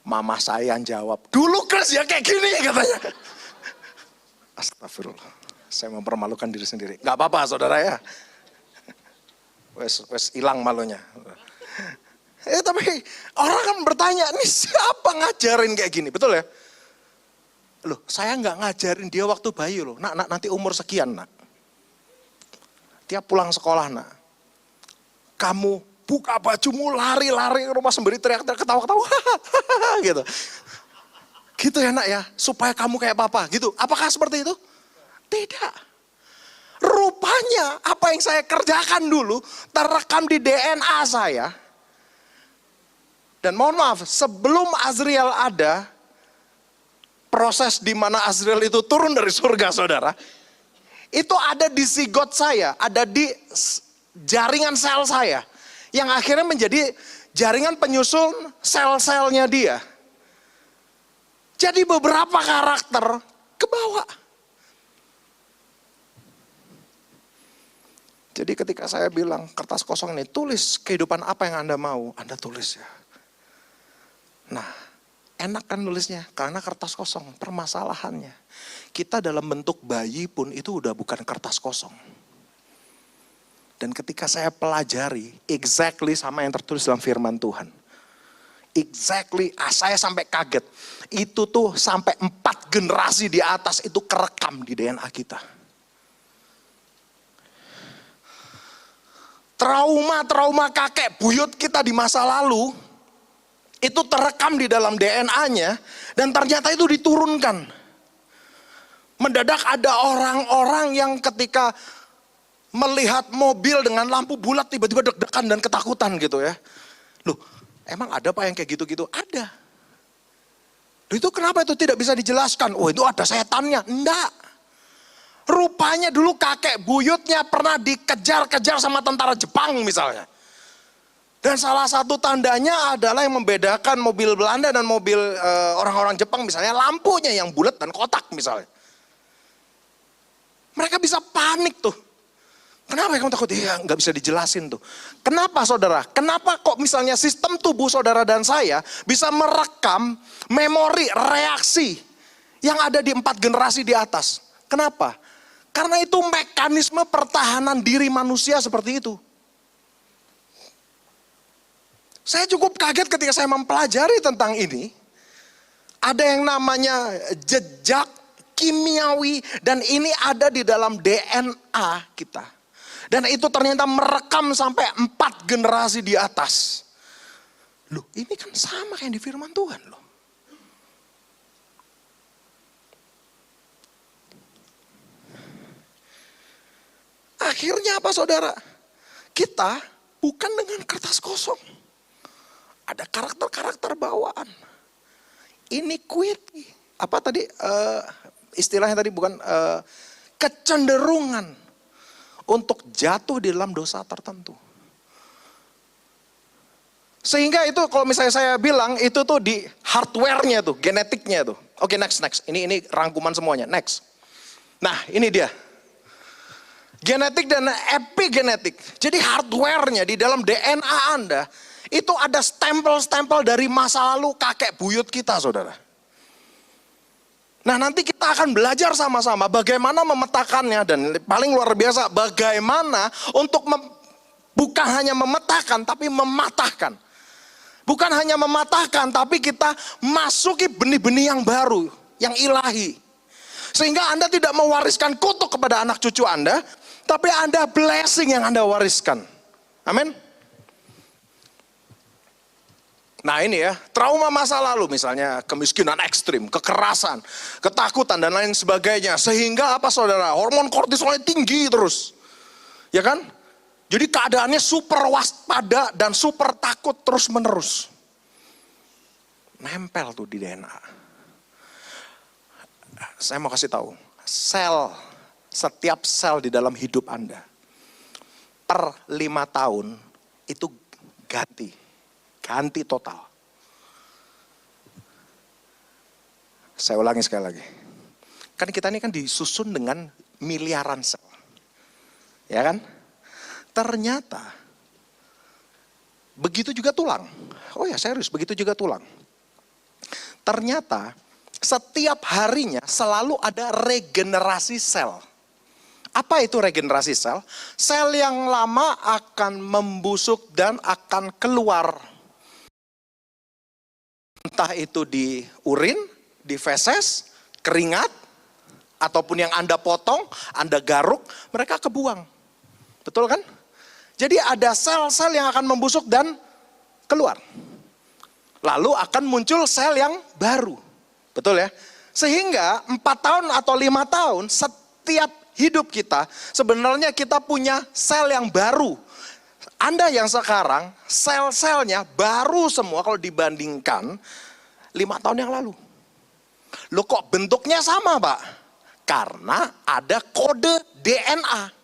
Mama saya yang jawab, dulu Kris ya kayak gini katanya. Astagfirullah, saya mempermalukan diri sendiri. Gak apa-apa saudara ya. Wes hilang malunya. Tapi orang kan bertanya, ini siapa ngajarin kayak gini, betul ya? Loh, saya nggak ngajarin dia waktu bayi loh. Nak, nanti umur sekian nak. Tiap pulang sekolah nak. Kamu buka bajumu, lari-lari ke rumah sendiri, teriak-teriak, ketawa-ketawa, gitu. Gitu ya nak ya, supaya kamu kayak papa, gitu. Apakah seperti itu? Tidak. Rupanya apa yang saya kerjakan dulu terekam di DNA saya. Dan mohon maaf, sebelum Azriel ada, proses di mana Azriel itu turun dari surga saudara, itu ada di zigot saya, ada di jaringan sel saya, yang akhirnya menjadi jaringan penyusun sel-selnya dia. Jadi beberapa karakter kebawa. Jadi ketika saya bilang kertas kosong ini, tulis kehidupan apa yang Anda mau, Anda tulis ya. Nah, enak kan nulisnya, karena kertas kosong. Permasalahannya, kita dalam bentuk bayi pun itu udah bukan kertas kosong. Dan ketika saya pelajari, exactly sama yang tertulis dalam firman Tuhan. Exactly, saya sampai kaget. Itu tuh sampai 4 generasi di atas itu kerekam di DNA kita. Trauma-trauma kakek buyut kita di masa lalu, itu terekam di dalam DNA-nya dan ternyata itu diturunkan. Mendadak ada orang-orang yang ketika melihat mobil dengan lampu bulat tiba-tiba deg-degan dan ketakutan gitu ya. Loh, emang ada Pak yang kayak gitu-gitu? Ada. Loh, itu kenapa itu tidak bisa dijelaskan? Oh itu ada setannya. Enggak. Rupanya dulu kakek buyutnya pernah dikejar-kejar sama tentara Jepang misalnya. Dan salah satu tandanya adalah yang membedakan mobil Belanda dan mobil orang-orang Jepang misalnya lampunya yang bulat dan kotak misalnya. Mereka bisa panik tuh. Kenapa kamu takut? Iya nggak bisa dijelasin tuh. Kenapa saudara? Kenapa kok misalnya sistem tubuh saudara dan saya bisa merekam memori reaksi yang ada di 4 generasi di atas? Kenapa? Karena itu mekanisme pertahanan diri manusia seperti itu. Saya cukup kaget ketika saya mempelajari tentang ini. Ada yang namanya jejak kimiawi dan ini ada di dalam DNA kita. Dan itu ternyata merekam sampai 4 generasi di atas. Loh, ini kan sama kayak di firman Tuhan loh. Akhirnya apa saudara? Kita bukan dengan kertas kosong. Ada karakter-karakter bawaan. Iniquity. Apa tadi istilahnya tadi bukan kecenderungan untuk jatuh di dalam dosa tertentu. Sehingga itu kalau misalnya saya bilang itu tuh di hardware-nya tuh, genetiknya tuh. Oke, next. Ini rangkuman semuanya. Next. Nah, ini dia. Genetik dan epigenetik. Jadi hardware-nya di dalam DNA Anda itu ada stempel-stempel dari masa lalu kakek buyut kita, saudara. Nah, nanti kita akan belajar sama-sama bagaimana memetakannya, dan paling luar biasa bagaimana untuk bukan hanya memetakan tapi mematahkan. Bukan hanya mematahkan, tapi kita masuki benih-benih yang baru, yang ilahi. Sehingga Anda tidak mewariskan kutuk kepada anak cucu Anda, tapi Anda blessing yang Anda wariskan. Amin. Nah ini ya, trauma masa lalu misalnya, kemiskinan ekstrim, kekerasan, ketakutan dan lain sebagainya. Sehingga apa saudara, hormon kortisolnya tinggi terus. Ya kan? Jadi keadaannya super waspada dan super takut terus menerus. Nempel tuh di DNA. Saya mau kasih tahu, setiap sel di dalam hidup Anda, per 5 tahun itu ganti total. Saya ulangi sekali lagi. Kan kita ini kan disusun dengan miliaran sel. Ya kan? Ternyata begitu juga tulang. Oh ya serius, begitu juga tulang. Ternyata setiap harinya selalu ada regenerasi sel. Apa itu regenerasi sel? Sel yang lama akan membusuk dan akan keluar. Entah itu di urin, di feses, keringat, ataupun yang Anda potong, Anda garuk, mereka kebuang. Betul kan? Jadi ada sel-sel yang akan membusuk dan keluar. Lalu akan muncul sel yang baru. Betul ya? Sehingga 4 tahun atau 5 tahun setiap hidup kita, sebenarnya kita punya sel yang baru. Anda yang sekarang sel-selnya baru semua kalau dibandingkan 5 tahun yang lalu. Loh kok bentuknya sama Pak? Karena ada kode DNA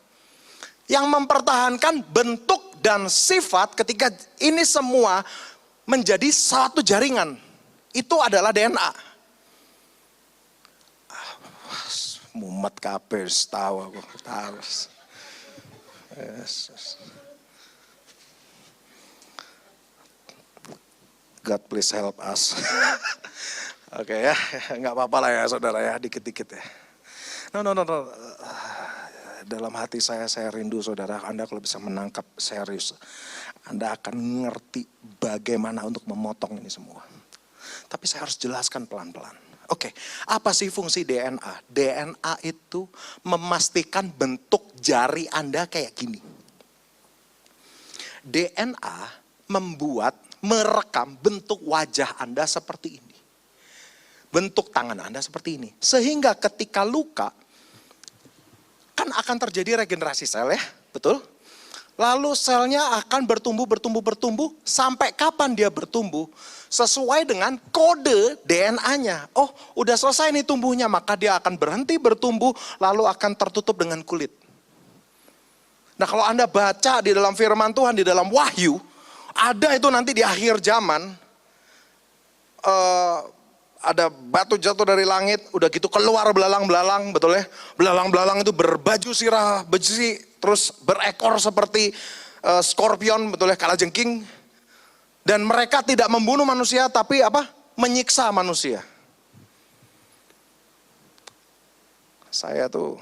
yang mempertahankan bentuk dan sifat ketika ini semua menjadi satu jaringan. Itu adalah DNA. Mumet kabeh tahu aku. Tahu. Yes. God please help us. Oke ya, nggak apa-apa lah ya saudara ya, dikit-dikit ya. No. Dalam hati saya rindu saudara, Anda kalau bisa menangkap serius, Anda akan ngerti bagaimana untuk memotong ini semua. Tapi saya harus jelaskan pelan-pelan. Oke, apa sih fungsi DNA? DNA itu memastikan bentuk jari Anda kayak gini. DNA merekam bentuk wajah Anda seperti ini. Bentuk tangan Anda seperti ini. Sehingga ketika luka, kan akan terjadi regenerasi sel ya, betul? Lalu selnya akan bertumbuh, sampai kapan dia bertumbuh? Sesuai dengan kode DNA-nya. Oh, udah selesai nih tumbuhnya, maka dia akan berhenti bertumbuh, lalu akan tertutup dengan kulit. Nah kalau Anda baca di dalam firman Tuhan, di dalam Wahyu, ada itu nanti di akhir zaman, ada batu jatuh dari langit, udah gitu keluar belalang-belalang, betul ya? Belalang-belalang itu berbaju sirah besi, terus berekor seperti skorpion, betul ya? Kalajengking. Dan mereka tidak membunuh manusia, tapi apa? Menyiksa manusia. Saya tuh,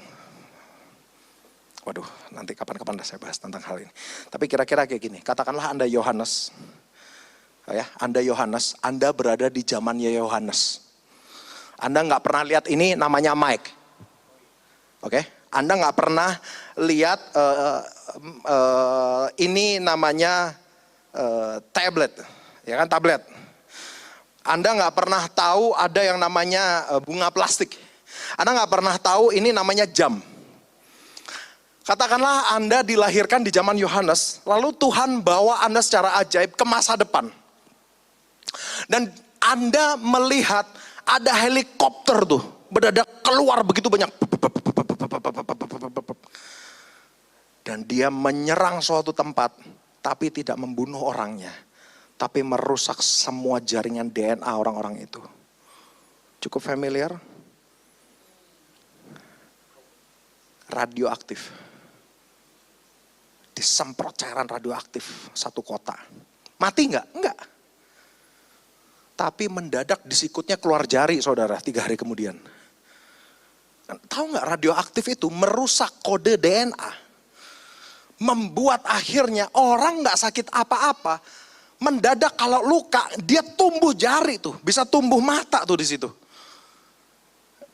waduh, nanti kapan-kapan dah saya bahas tentang hal ini. Tapi kira-kira kayak gini, katakanlah Anda Yohanes. Ya, Anda Yohanes, Anda berada di zamannya Yohanes. Anda nggak pernah lihat ini namanya Mike, oke? Anda nggak pernah lihat ini namanya tablet, ya kan tablet. Anda nggak pernah tahu ada yang namanya bunga plastik. Anda nggak pernah tahu ini namanya jam. Katakanlah Anda dilahirkan di zaman Yohanes, lalu Tuhan bawa Anda secara ajaib ke masa depan. Dan Anda melihat ada helikopter tuh, mendadak keluar begitu banyak. Dan dia menyerang suatu tempat, tapi tidak membunuh orangnya. tapi merusak semua jaringan DNA orang-orang itu. Cukup familiar? Radioaktif. Disemprot cairan radioaktif satu kota. Mati nggak? Enggak. Tapi mendadak di sikutnya keluar jari, saudara, 3 hari kemudian. Tahu nggak, radioaktif itu merusak kode DNA. Membuat akhirnya orang nggak sakit apa-apa. Mendadak kalau luka, dia tumbuh jari tuh. Bisa tumbuh mata tuh di situ.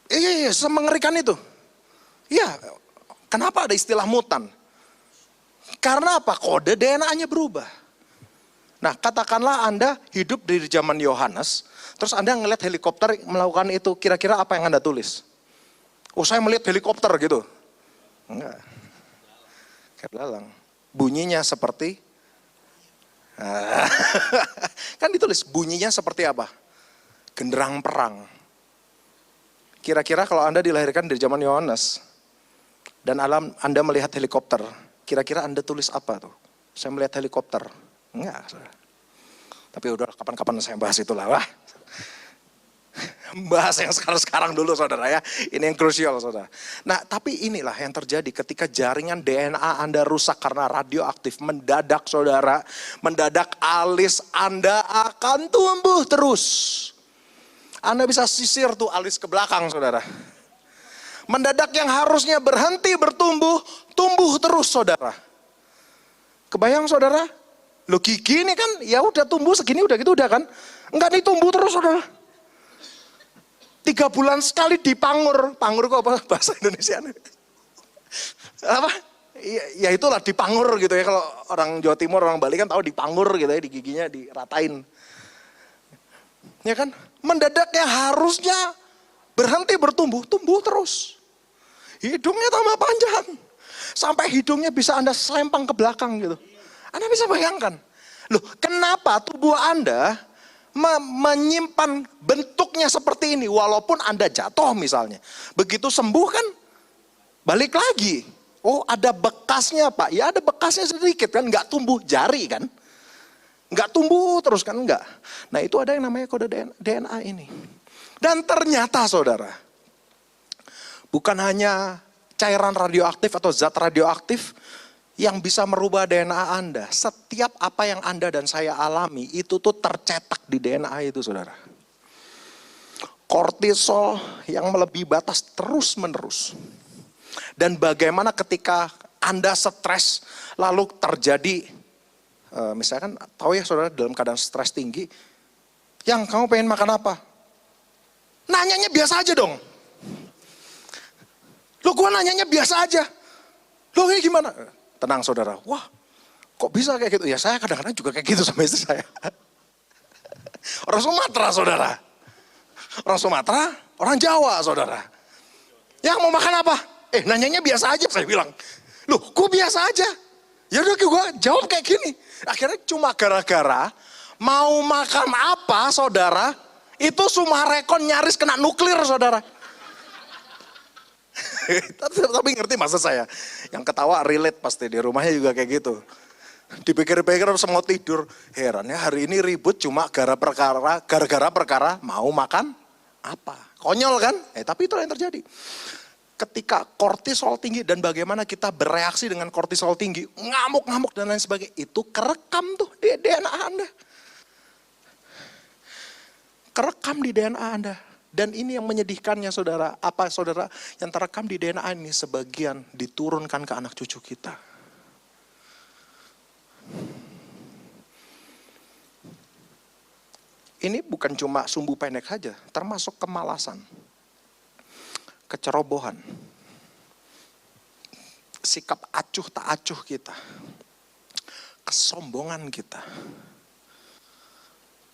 Iya, semengerikan itu. Iya, kenapa ada istilah mutan? Karena apa? Kode DNA-nya berubah. Nah, katakanlah Anda hidup di zaman Yohanes, terus Anda ngeliat helikopter melakukan itu, kira-kira apa yang Anda tulis? Oh, saya melihat helikopter gitu. Enggak. Kayak belalang. Bunyinya seperti, kan ditulis bunyinya seperti apa? Genderang perang. Kira-kira kalau Anda dilahirkan dari zaman Yohanes, dan Anda melihat helikopter, kira-kira Anda tulis apa tuh? Saya melihat helikopter. Enggak, saudara. Tapi udah kapan-kapan saya bahas itulah. Wah. Bahas yang sekarang dulu, saudara ya. Ini yang krusial, saudara. Nah, tapi inilah yang terjadi ketika jaringan DNA Anda rusak karena radioaktif. Mendadak, saudara. Mendadak alis Anda akan tumbuh terus. Anda bisa sisir tuh alis ke belakang, saudara. Mendadak yang harusnya berhenti bertumbuh, tumbuh terus, saudara. Kebayang, saudara? Loh, gigi ini kan ya udah tumbuh segini udah gitu udah kan. Enggak, nih tumbuh terus, saudara. 3 bulan sekali dipangur. Pangur kok apa bahasa Indonesia? Apa? Ya itulah dipangur gitu ya. Kalau orang Jawa Timur, orang Bali kan tahu dipangur gitu ya, di giginya diratain. Ya kan? Mendadaknya harusnya berhenti bertumbuh, tumbuh terus. Hidungnya tambah panjang. Sampai hidungnya bisa Anda selempang ke belakang gitu. Anda bisa bayangkan. Loh, kenapa tubuh Anda menyimpan bentuknya seperti ini walaupun Anda jatuh misalnya. Begitu sembuh kan balik lagi. Oh, ada bekasnya, Pak. Ya ada bekasnya sedikit kan, nggak tumbuh jari kan. Nggak tumbuh terus kan, enggak. Nah, itu ada yang namanya kode DNA ini. Dan ternyata, saudara, bukan hanya cairan radioaktif atau zat radioaktif yang bisa merubah DNA Anda. Setiap apa yang Anda dan saya alami itu tuh tercetak di DNA itu, saudara. Kortisol yang melebihi batas terus menerus. Dan bagaimana ketika Anda stres lalu terjadi, misalkan tahu ya saudara, dalam keadaan stres tinggi, yang kamu pengen makan apa? Nanyanya biasa aja dong. Loh, gua nanyanya biasa aja. Loh, ini gimana? Tenang, saudara. Wah, kok bisa kayak gitu? Ya saya kadang-kadang juga kayak gitu sama istri saya. Orang Sumatera, saudara. Orang Sumatera, orang Jawa, saudara. Yang mau makan apa? Nanyanya biasa aja, saya bilang. Loh, kok biasa aja? Ya udah, gue jawab kayak gini. Akhirnya cuma gara-gara mau makan apa, saudara, itu Sumarekon nyaris kena nuklir, saudara. Tapi ngerti maksud saya. Yang ketawa relate pasti, di rumahnya juga kayak gitu. Dipikir-pikir semua tidur. Herannya hari ini ribut cuma gara-gara perkara mau makan apa. Konyol kan? Tapi itu yang terjadi. Ketika kortisol tinggi dan bagaimana kita bereaksi dengan kortisol tinggi, ngamuk-ngamuk dan lain sebagainya, itu kerekam tuh di DNA Anda. Kerekam di DNA Anda. Dan ini yang menyedihkannya, saudara. Apa, saudara? Yang terekam di DNA ini sebagian diturunkan ke anak cucu kita. Ini bukan cuma sumbu pendek saja, termasuk kemalasan, kecerobohan, sikap acuh tak acuh kita, kesombongan kita.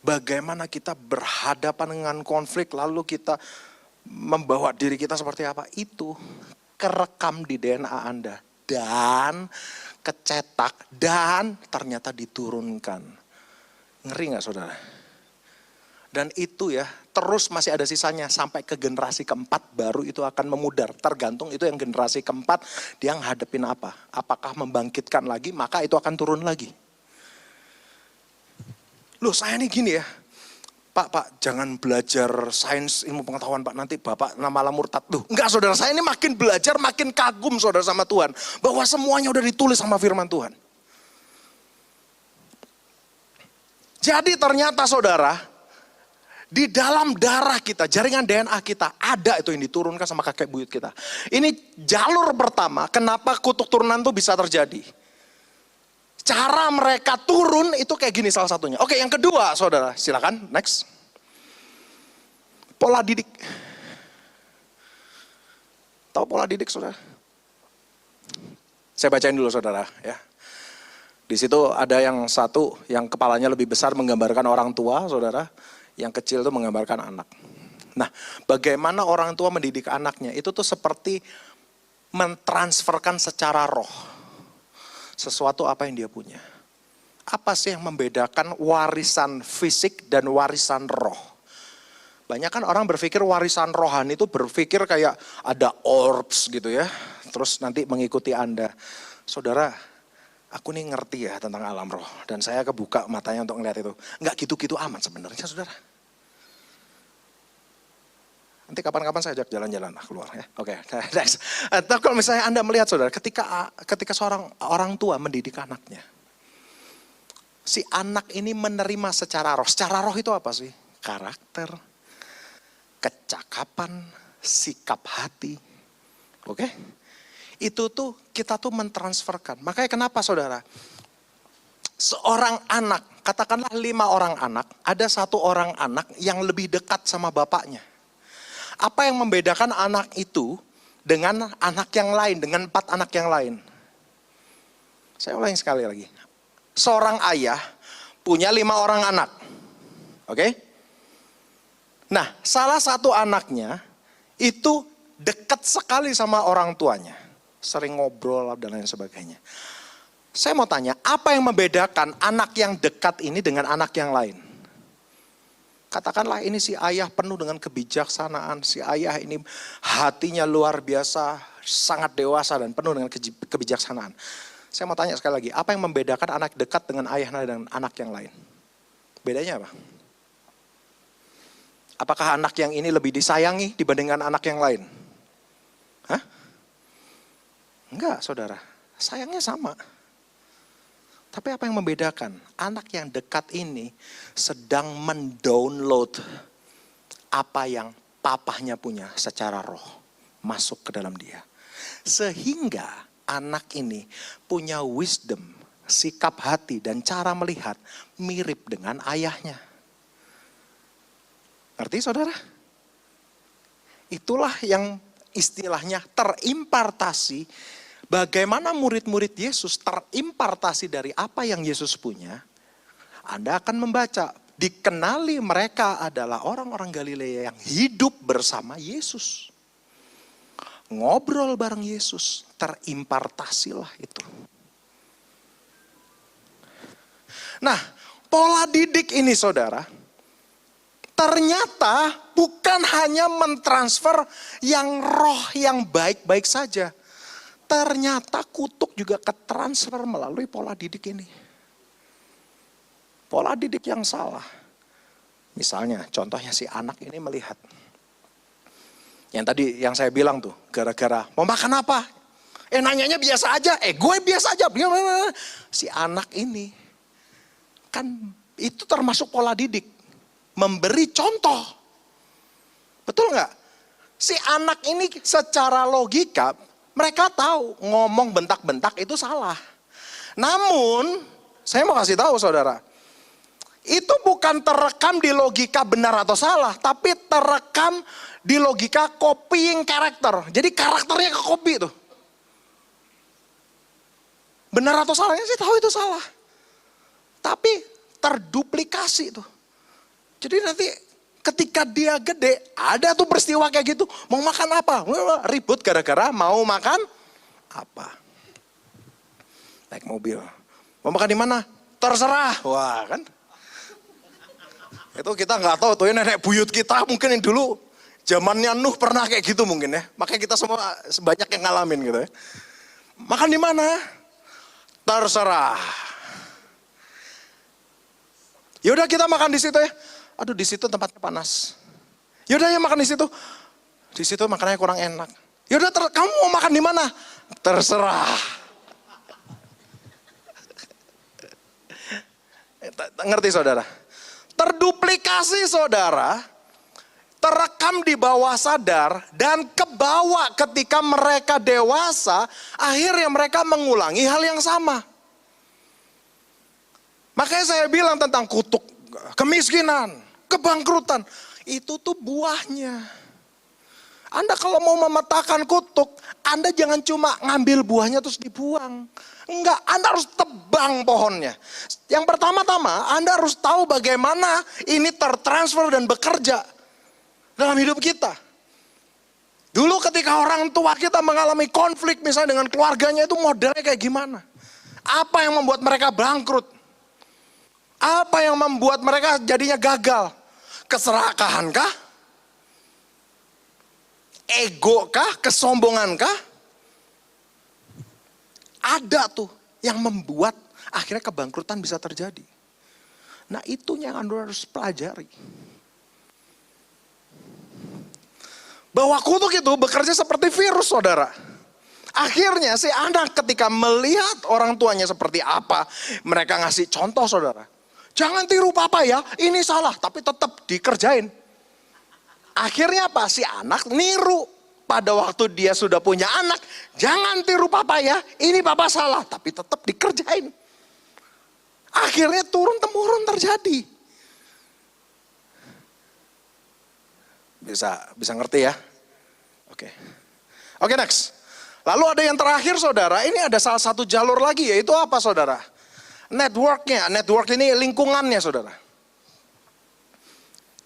Bagaimana kita berhadapan dengan konflik, lalu kita membawa diri kita seperti apa, itu kerekam di DNA Anda. Dan kecetak, dan ternyata diturunkan. Ngeri gak, saudara? Dan itu ya, terus masih ada sisanya sampai ke generasi keempat, baru itu akan memudar. Tergantung itu yang generasi keempat, dia ngadepin apa. Apakah membangkitkan lagi, maka itu akan turun lagi. Loh saya nih gini ya, Pak, jangan belajar sains ilmu pengetahuan Pak, nanti Bapak malah murtad. Loh, enggak saudara, saya ini makin belajar, makin kagum saudara sama Tuhan. Bahwa semuanya udah ditulis sama firman Tuhan. Jadi ternyata saudara, di dalam darah kita, jaringan DNA kita, ada itu yang diturunkan sama kakek buyut kita. Ini jalur pertama, kenapa kutuk turunan itu bisa terjadi. Cara mereka turun itu kayak gini salah satunya. Oke, yang kedua saudara, silakan next. Pola didik. Tahu pola didik saudara? Saya bacain dulu saudara ya. Di situ ada yang satu yang kepalanya lebih besar menggambarkan orang tua saudara. Yang kecil itu menggambarkan anak. Nah, bagaimana orang tua mendidik anaknya itu tuh seperti mentransferkan secara roh sesuatu apa yang dia punya. Apa sih yang membedakan warisan fisik dan warisan roh? Banyak kan orang berpikir warisan rohani itu berpikir kayak ada orbs gitu ya. Terus nanti mengikuti Anda. Saudara, aku nih ngerti ya tentang alam roh. Dan saya kebuka matanya untuk ngeliat itu. Enggak gitu-gitu amat sebenarnya saudara. Nanti kapan-kapan saya ajak jalan-jalan keluar ya. Oke, next. Atau kalau misalnya Anda melihat saudara, ketika seorang orang tua mendidik anaknya. Si anak ini menerima secara roh. Secara roh itu apa sih? Karakter, kecakapan, sikap hati. Oke? Itu tuh kita tuh mentransferkan. Makanya kenapa saudara? Seorang anak, katakanlah 5 orang anak, ada 1 orang anak yang lebih dekat sama bapaknya. Apa yang membedakan anak itu dengan anak yang lain, dengan 4 anak yang lain? Saya ulangi sekali lagi. Seorang ayah punya 5 orang anak. Oke? Nah, salah satu anaknya itu dekat sekali sama orang tuanya. Sering ngobrol dan lain sebagainya. Saya mau tanya, apa yang membedakan anak yang dekat ini dengan anak yang lain? Katakanlah ini si ayah penuh dengan kebijaksanaan, si ayah ini hatinya luar biasa, sangat dewasa dan penuh dengan kebijaksanaan. Saya mau tanya sekali lagi, apa yang membedakan anak dekat dengan ayahnya dan anak yang lain? Bedanya apa? Apakah anak yang ini lebih disayangi dibandingkan anak yang lain? Hah? Enggak saudara, sayangnya sama. Tapi apa yang membedakan? Anak yang dekat ini sedang mendownload apa yang papahnya punya secara roh. Masuk ke dalam dia. Sehingga anak ini punya wisdom, sikap hati dan cara melihat mirip dengan ayahnya. Ngerti saudara? Itulah yang istilahnya terimpartasi. Bagaimana murid-murid Yesus terimpartasi dari apa yang Yesus punya, Anda akan membaca, dikenali mereka adalah orang-orang Galilea yang hidup bersama Yesus. Ngobrol bareng Yesus, terimpartasilah itu. Nah, pola didik ini saudara, ternyata bukan hanya mentransfer yang roh yang baik-baik saja. Ternyata kutuk juga ketransfer melalui pola didik ini. Pola didik yang salah. Misalnya contohnya si anak ini melihat. Yang tadi yang saya bilang tuh, gara-gara mau makan apa? Nanyanya biasa aja, gue biasa aja. Si anak ini kan itu termasuk pola didik. Memberi contoh. Betul nggak? Si anak ini secara logika mereka tahu ngomong bentak-bentak itu salah. Namun, saya mau kasih tahu saudara, itu bukan terekam di logika benar atau salah, tapi terekam di logika copying karakter. Jadi karakternya ke copy itu. Benar atau salahnya sih tahu itu salah. Tapi terduplikasi itu. Jadi nanti ketika dia gede, ada tuh peristiwa kayak gitu. Mau makan apa? Ribut gara-gara mau makan apa? Naik mobil. Mau makan di mana? Terserah. Wah kan. Itu kita nggak tahu tuh ya, nenek buyut kita mungkin yang dulu zamannya Nuh pernah kayak gitu mungkin ya. Makanya kita semua banyak yang ngalamin gitu ya. Makan di mana? Terserah. Yaudah kita makan di situ ya. Aduh di situ tempatnya panas. Yaudah ya makan di situ. Di situ makanannya kurang enak. Yaudah kamu mau makan di mana? Terserah. Ngerti saudara? Terduplikasi saudara, terekam di bawah sadar dan kebawa ketika mereka dewasa, akhirnya mereka mengulangi hal yang sama. Makanya saya bilang tentang kutuk kemiskinan, kebangkrutan, itu tuh buahnya. Anda kalau mau memetakan kutuk, Anda jangan cuma ngambil buahnya terus dibuang. Enggak, Anda harus tebang pohonnya. Yang pertama-tama, Anda harus tahu bagaimana ini tertransfer dan bekerja dalam hidup kita. Dulu ketika orang tua kita mengalami konflik misalnya dengan keluarganya, itu modelnya kayak gimana? Apa yang membuat mereka bangkrut? Apa yang membuat mereka jadinya gagal? Keserakahan kah? Ego kah? Kesombongan kah? Ada tuh yang membuat akhirnya kebangkrutan bisa terjadi. Nah itunya yang Anda harus pelajari. Bahwa kutuk itu bekerja seperti virus saudara. Akhirnya si anak ketika melihat orang tuanya seperti apa, mereka ngasih contoh saudara. Jangan tiru papa ya, ini salah, tapi tetap dikerjain. Akhirnya apa? Si anak niru. Pada waktu dia sudah punya anak, jangan tiru papa ya, ini papa salah, tapi tetap dikerjain. Akhirnya turun-temurun terjadi. Bisa ngerti ya? Oke, next. Lalu ada yang terakhir saudara, ini ada salah satu jalur lagi, yaitu apa saudara? Network ini lingkungannya saudara.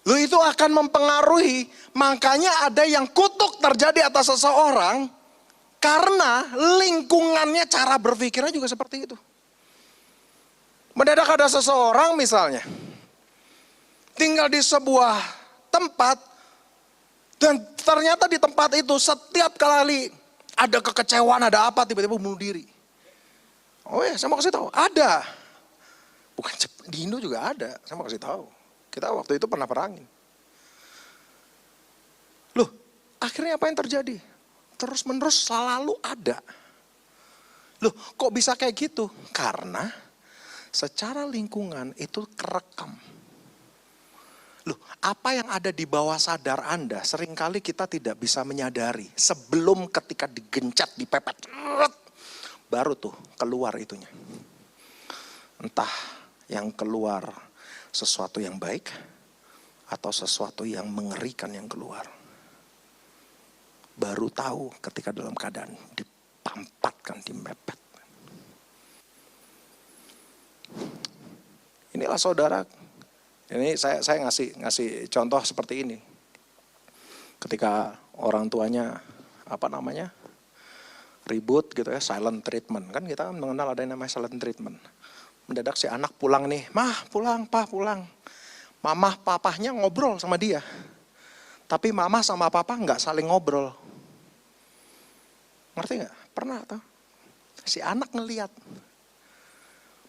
Lu itu akan mempengaruhi, makanya ada yang kutuk terjadi atas seseorang karena lingkungannya, cara berpikirnya juga seperti itu. Mendadak ada seseorang misalnya tinggal di sebuah tempat dan ternyata di tempat itu setiap kali ada kekecewaan, ada apa, tiba-tiba bunuh diri. Oh ya, saya mau kasih tahu, ada. Bukan di Indo juga ada, saya mau kasih tahu. Kita waktu itu pernah perangin. Loh, akhirnya apa yang terjadi? Terus menerus selalu ada. Loh, kok bisa kayak gitu? Karena secara lingkungan itu kerekam. Loh, apa yang ada di bawah sadar Anda seringkali kita tidak bisa menyadari. Sebelum ketika digencet, dipepet, baru tuh keluar itunya. Entah yang keluar sesuatu yang baik atau sesuatu yang mengerikan yang keluar. Baru tahu ketika dalam keadaan dipampatkan, dimepet. Inilah saudara, ini saya ngasih contoh seperti ini. Ketika orang tuanya ribut gitu ya, silent treatment. Kan kita mengenal ada yang namanya silent treatment. Mendadak si anak pulang nih, mah pulang, pah pulang. Mamah papahnya ngobrol sama dia. Tapi mama sama papa nggak saling ngobrol. Ngerti nggak? Pernah tuh. Si anak ngeliat.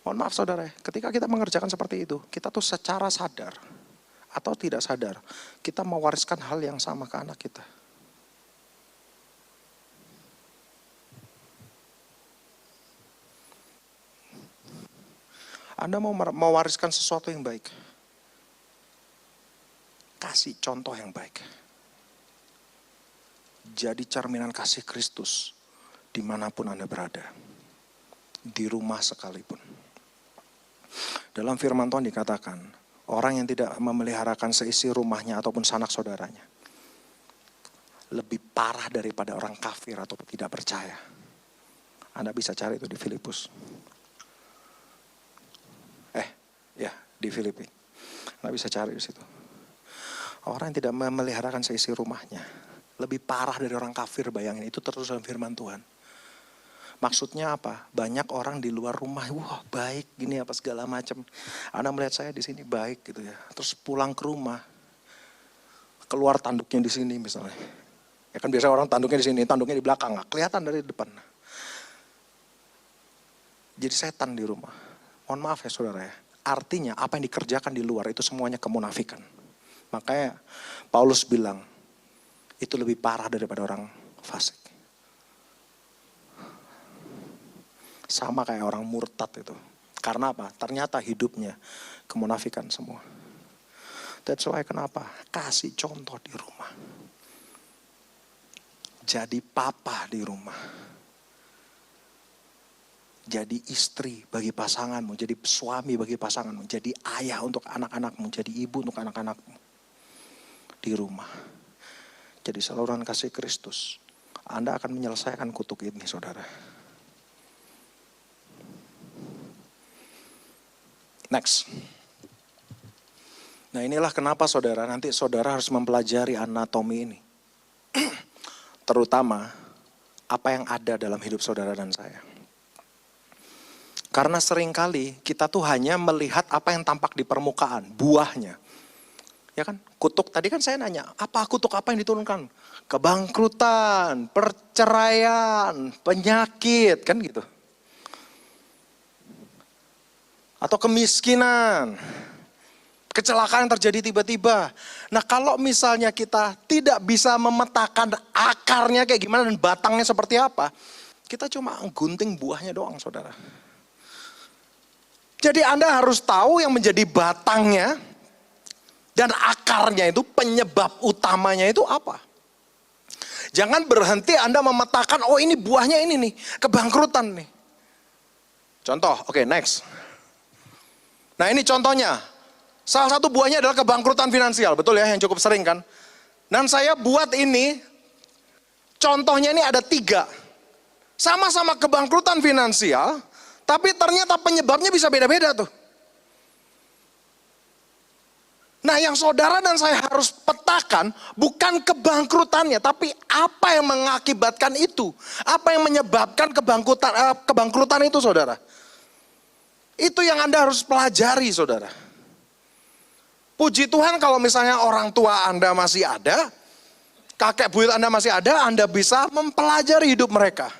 Mohon maaf saudara, ketika kita mengerjakan seperti itu, kita tuh secara sadar atau tidak sadar, kita mewariskan hal yang sama ke anak kita. Anda mau mewariskan sesuatu yang baik. Kasih contoh yang baik. Jadi cerminan kasih Kristus dimanapun Anda berada. Di rumah sekalipun. Dalam firman Tuhan dikatakan, orang yang tidak memeliharakan seisi rumahnya ataupun sanak saudaranya, lebih parah daripada orang kafir atau tidak percaya. Anda bisa cari itu di Filipus. Di Filipi. Anda bisa cari di situ. Orang yang tidak memeliharakan seisi rumahnya lebih parah dari orang kafir, bayangin. Itu terus dalam firman Tuhan. Maksudnya apa? Banyak orang di luar rumah, wah baik gini apa segala macam. Anda melihat saya di sini baik gitu ya. Terus pulang ke rumah, keluar tanduknya di sini misalnya. Ya kan biasa orang tanduknya di sini, tanduknya di belakang, nggak kelihatan dari depan. Jadi setan di rumah. Mohon maaf ya saudara ya. Artinya apa yang dikerjakan di luar itu semuanya kemunafikan. Makanya Paulus bilang, itu lebih parah daripada orang fasik. Sama kayak orang murtad itu. Karena apa? Ternyata hidupnya kemunafikan semua. That's why kenapa? Kasih contoh di rumah. Jadi papa di rumah. Jadi istri bagi pasanganmu, jadi suami bagi pasanganmu, jadi ayah untuk anak-anakmu, jadi ibu untuk anak-anakmu. Di rumah. Jadi saluran kasih Kristus. Anda akan menyelesaikan kutuk ini, saudara. Next. Nah inilah kenapa saudara, nanti saudara harus mempelajari anatomi ini. Terutama apa yang ada dalam hidup saudara dan saya. Karena seringkali kita tuh hanya melihat apa yang tampak di permukaan, buahnya. Ya kan, kutuk tadi kan saya nanya, apa kutuk apa yang diturunkan? Kebangkrutan, perceraian, penyakit, kan gitu. Atau kemiskinan, kecelakaan yang terjadi tiba-tiba. Nah kalau misalnya kita tidak bisa memetakan akarnya kayak gimana dan batangnya seperti apa, kita cuma gunting buahnya doang, saudara. Jadi Anda harus tahu yang menjadi batangnya dan akarnya itu, penyebab utamanya itu apa. Jangan berhenti Anda memetakan, oh ini buahnya ini nih, kebangkrutan nih. Contoh, oke, next. Nah ini contohnya, salah satu buahnya adalah kebangkrutan finansial, betul ya, yang cukup sering kan. Dan saya buat ini, contohnya ini ada 3. Sama-sama kebangkrutan finansial, tapi ternyata penyebabnya bisa beda-beda tuh. Nah yang saudara dan saya harus petakan, bukan kebangkrutannya, tapi apa yang mengakibatkan itu. Apa yang menyebabkan kebangkrutan itu, saudara. Itu yang Anda harus pelajari, saudara. Puji Tuhan kalau misalnya orang tua Anda masih ada, kakek buyut Anda masih ada, Anda bisa mempelajari hidup mereka.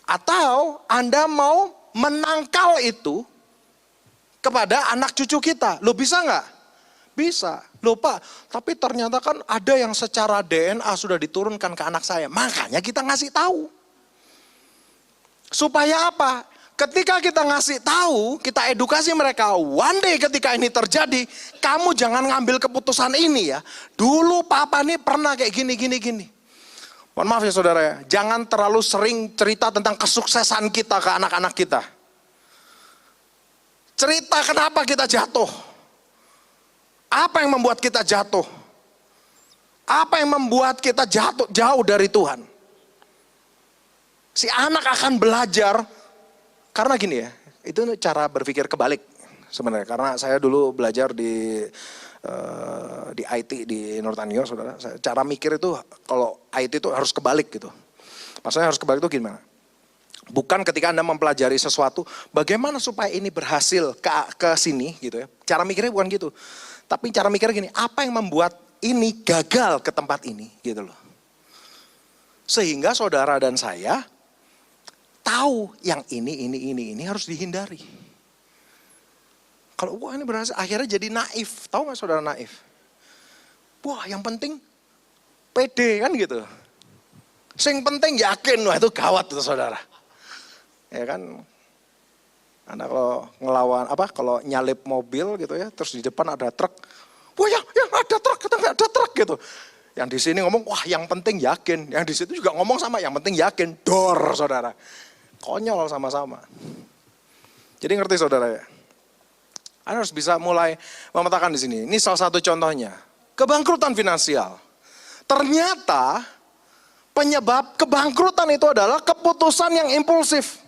Atau Anda mau menangkal itu kepada anak cucu kita. Loh bisa nggak? Bisa. Loh Pak, tapi ternyata kan ada yang secara DNA sudah diturunkan ke anak saya. Makanya kita ngasih tahu. Supaya apa? Ketika kita ngasih tahu, kita edukasi mereka, one day ketika ini terjadi, kamu jangan ngambil keputusan ini ya. Dulu papa nih pernah kayak gini. Mohon maaf ya saudara ya, jangan terlalu sering cerita tentang kesuksesan kita ke anak-anak kita. Cerita kenapa kita jatuh. Apa yang membuat kita jatuh. Apa yang membuat kita jatuh jauh dari Tuhan. Si anak akan belajar, karena gini ya, itu cara berpikir kebalik sebenarnya. Karena saya dulu belajar di IT di Northanio, saudara. Cara mikir itu kalau IT itu harus kebalik gitu. Maksudnya harus kebalik itu gimana? Bukan ketika Anda mempelajari sesuatu, bagaimana supaya ini berhasil ke sini gitu ya. Cara mikirnya bukan gitu. Tapi cara mikirnya gini, apa yang membuat ini gagal ke tempat ini gitu loh. Sehingga saudara dan saya tahu yang ini harus dihindari. Kalau wah ini berhasil, akhirnya jadi naif. Tahu gak saudara naif? Wah yang penting pede kan gitu. Yang penting yakin, wah itu gawat tuh saudara. Ya kan, Anda kalau ngelawan kalau nyalip mobil gitu ya, terus di depan ada truk. Wah ya ada truk, kita nggak ada truk gitu. Yang di sini ngomong, wah yang penting yakin. Yang di situ juga ngomong sama, yang penting yakin. Dor saudara. Konyol sama-sama. Jadi ngerti saudara ya? Anda harus bisa mulai memetakan di sini. Ini salah satu contohnya. Kebangkrutan finansial. Ternyata penyebab kebangkrutan itu adalah keputusan yang impulsif.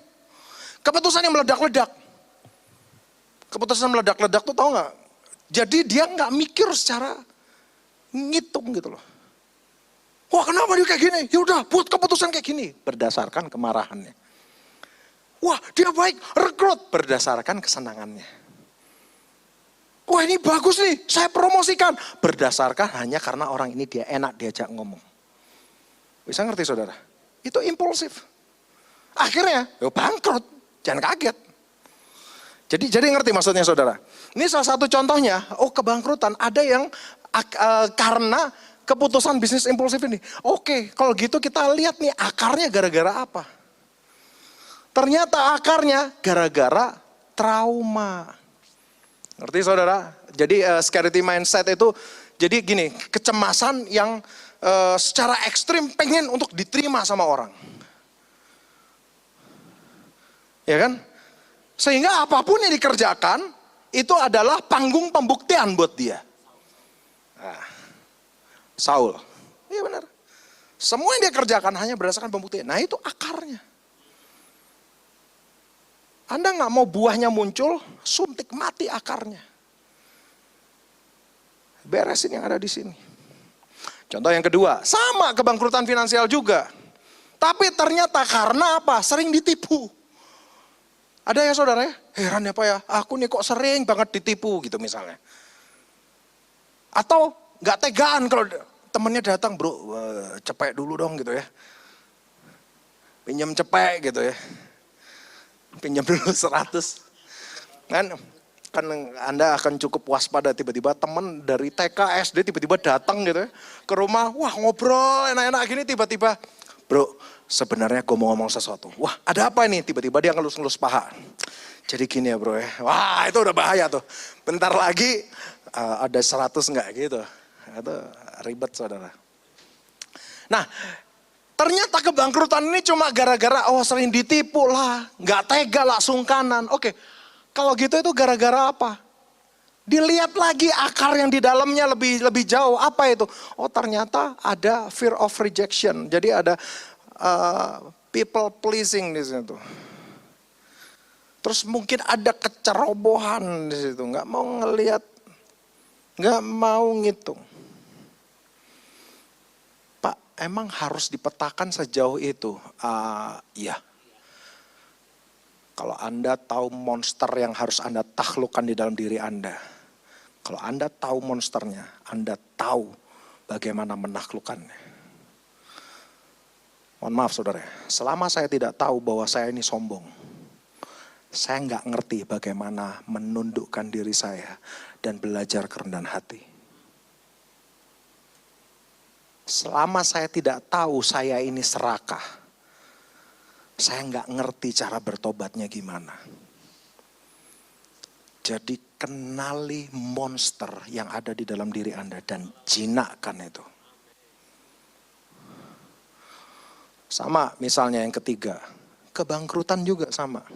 Keputusan yang meledak-ledak. Keputusan meledak-ledak tuh tahu nggak? Jadi dia nggak mikir secara ngitung gitu loh. Wah kenapa dia kayak gini? Yaudah buat keputusan kayak gini. Berdasarkan kemarahannya. Wah dia baik, rekrut berdasarkan kesenangannya. Wah ini bagus nih, saya promosikan. Berdasarkan hanya karena orang ini dia enak diajak ngomong. Bisa ngerti saudara? Itu impulsif. Akhirnya, bangkrut. Jangan kaget. Jadi ngerti maksudnya saudara? Ini salah satu contohnya, kebangkrutan ada yang karena keputusan bisnis impulsif ini. Oke, kalau gitu kita lihat nih akarnya gara-gara apa? Ternyata akarnya gara-gara trauma. Ngerti saudara? Jadi scarcity mindset itu, jadi gini, kecemasan yang secara ekstrim pengen untuk diterima sama orang. Ya kan? Sehingga apapun yang dikerjakan, itu adalah panggung pembuktian buat dia. Nah, Saul, iya benar. Semua yang dia kerjakan hanya berdasarkan pembuktian. Nah itu akarnya. Anda nggak mau buahnya muncul, suntik mati akarnya. Beresin yang ada di sini. Contoh yang kedua, sama kebangkrutan finansial juga. Tapi ternyata karena apa? Sering ditipu. Ada ya saudara ya? Heran ya Pak ya, aku nih kok sering banget ditipu gitu misalnya. Atau nggak tegaan kalau temennya datang, bro cepek dulu dong gitu ya. Pinjam cepek gitu ya. Pinjam dulu 100. Kan Anda akan cukup waspada, tiba-tiba teman dari TK, SD tiba-tiba datang gitu ya. Ke rumah, wah ngobrol enak-enak gini, tiba-tiba, bro sebenarnya gue mau ngomong sesuatu. Wah ada apa ini? Tiba-tiba dia ngelus-ngelus paha. Jadi gini ya bro ya, wah itu udah bahaya tuh. Bentar lagi ada 100 enggak gitu. Itu ribet saudara. Nah ternyata kebangkrutan ini cuma gara-gara sering ditipu lah. Gak tega lah, sungkanan. Oke, kalau gitu itu gara-gara apa? Dilihat lagi akar yang di dalamnya lebih jauh. Apa itu? Ternyata ada fear of rejection. Jadi ada people pleasing di situ. Terus mungkin ada kecerobohan di situ. Nggak mau ngelihat, nggak mau ngitung. Pak, emang harus dipetakan sejauh itu? Iya. Kalau Anda tahu monster yang harus Anda taklukkan di dalam diri Anda. Kalau Anda tahu monsternya, Anda tahu bagaimana menaklukkannya. Mohon maaf saudara, selama saya tidak tahu bahwa saya ini sombong, saya nggak ngerti bagaimana menundukkan diri saya dan belajar kerendahan hati. Selama saya tidak tahu saya ini serakah, saya nggak ngerti cara bertobatnya gimana. Jadi kenali monster yang ada di dalam diri Anda dan jinakkan itu. Sama misalnya yang ketiga, kebangkrutan juga sama.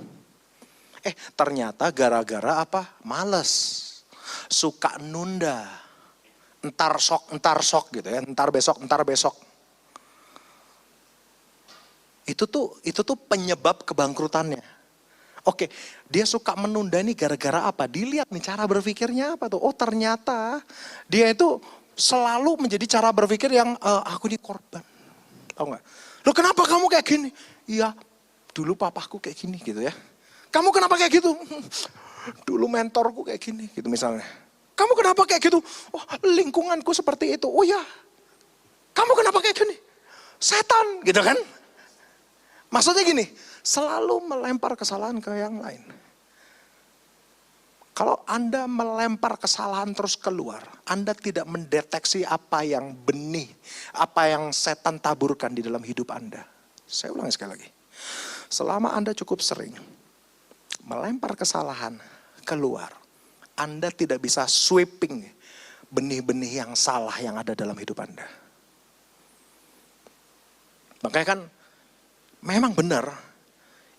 Ternyata gara-gara apa? Males, suka nunda, entar sok gitu ya, entar besok. Itu tuh penyebab kebangkrutannya. Oke, dia suka menunda ini gara-gara apa? Dilihat nih cara berpikirnya apa tuh? Ternyata dia itu selalu menjadi cara berpikir yang aku ini korban. Tahu nggak? Loh kenapa kamu kayak gini? Iya, dulu papaku kayak gini gitu ya. Kamu kenapa kayak gitu? Dulu mentorku kayak gini gitu misalnya. Kamu kenapa kayak gitu? Lingkunganku seperti itu. Oh ya, kamu kenapa kayak gini? Setan gitu kan. Maksudnya gini, selalu melempar kesalahan ke yang lain. Kalau Anda melempar kesalahan terus keluar, Anda tidak mendeteksi apa yang benih, apa yang setan taburkan di dalam hidup Anda. Saya ulangi sekali lagi. Selama Anda cukup sering melempar kesalahan keluar, Anda tidak bisa sweeping benih-benih yang salah yang ada dalam hidup Anda. Makanya kan memang benar.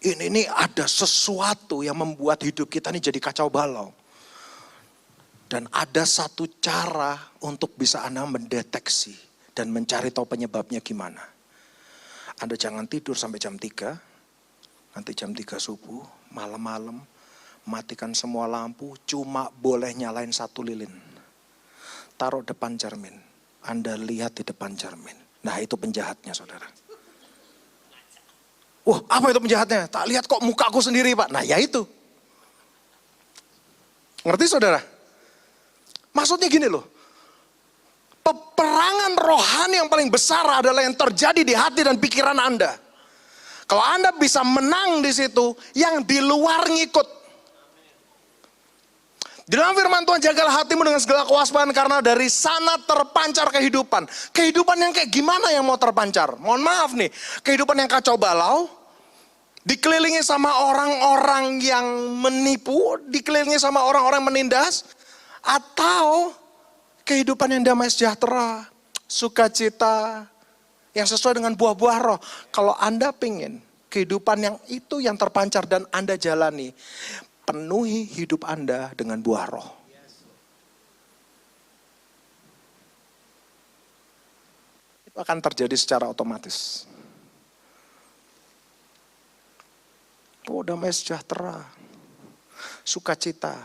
Ini ada sesuatu yang membuat hidup kita ini jadi kacau balau. Dan ada satu cara untuk bisa Anda mendeteksi dan mencari tahu penyebabnya gimana. Anda jangan tidur sampai jam 3, nanti jam 3 subuh, malam-malam, matikan semua lampu, cuma boleh nyalain 1 lilin. Taruh depan cermin, Anda lihat di depan cermin. Nah itu penjahatnya saudara. Wah, apa itu penjahatnya? Tak lihat kok mukaku sendiri, Pak. Nah, ya itu. Ngerti, saudara? Maksudnya gini loh. Peperangan rohani yang paling besar adalah yang terjadi di hati dan pikiran Anda. Kalau Anda bisa menang di situ, yang di luar ngikut. Di dalam firman Tuhan, jagalah hatimu dengan segala kewaspadaan karena dari sana terpancar kehidupan. Kehidupan yang kayak gimana yang mau terpancar? Mohon maaf nih, kehidupan yang kacau balau, dikelilingi sama orang-orang yang menipu, dikelilingi sama orang-orang yang menindas, atau kehidupan yang damai sejahtera, sukacita, yang sesuai dengan buah-buah roh. Kalau Anda pingin kehidupan yang itu yang terpancar dan Anda jalani, penuhi hidup Anda dengan buah roh. Itu akan terjadi secara otomatis. Oh, damai sejahtera, sukacita.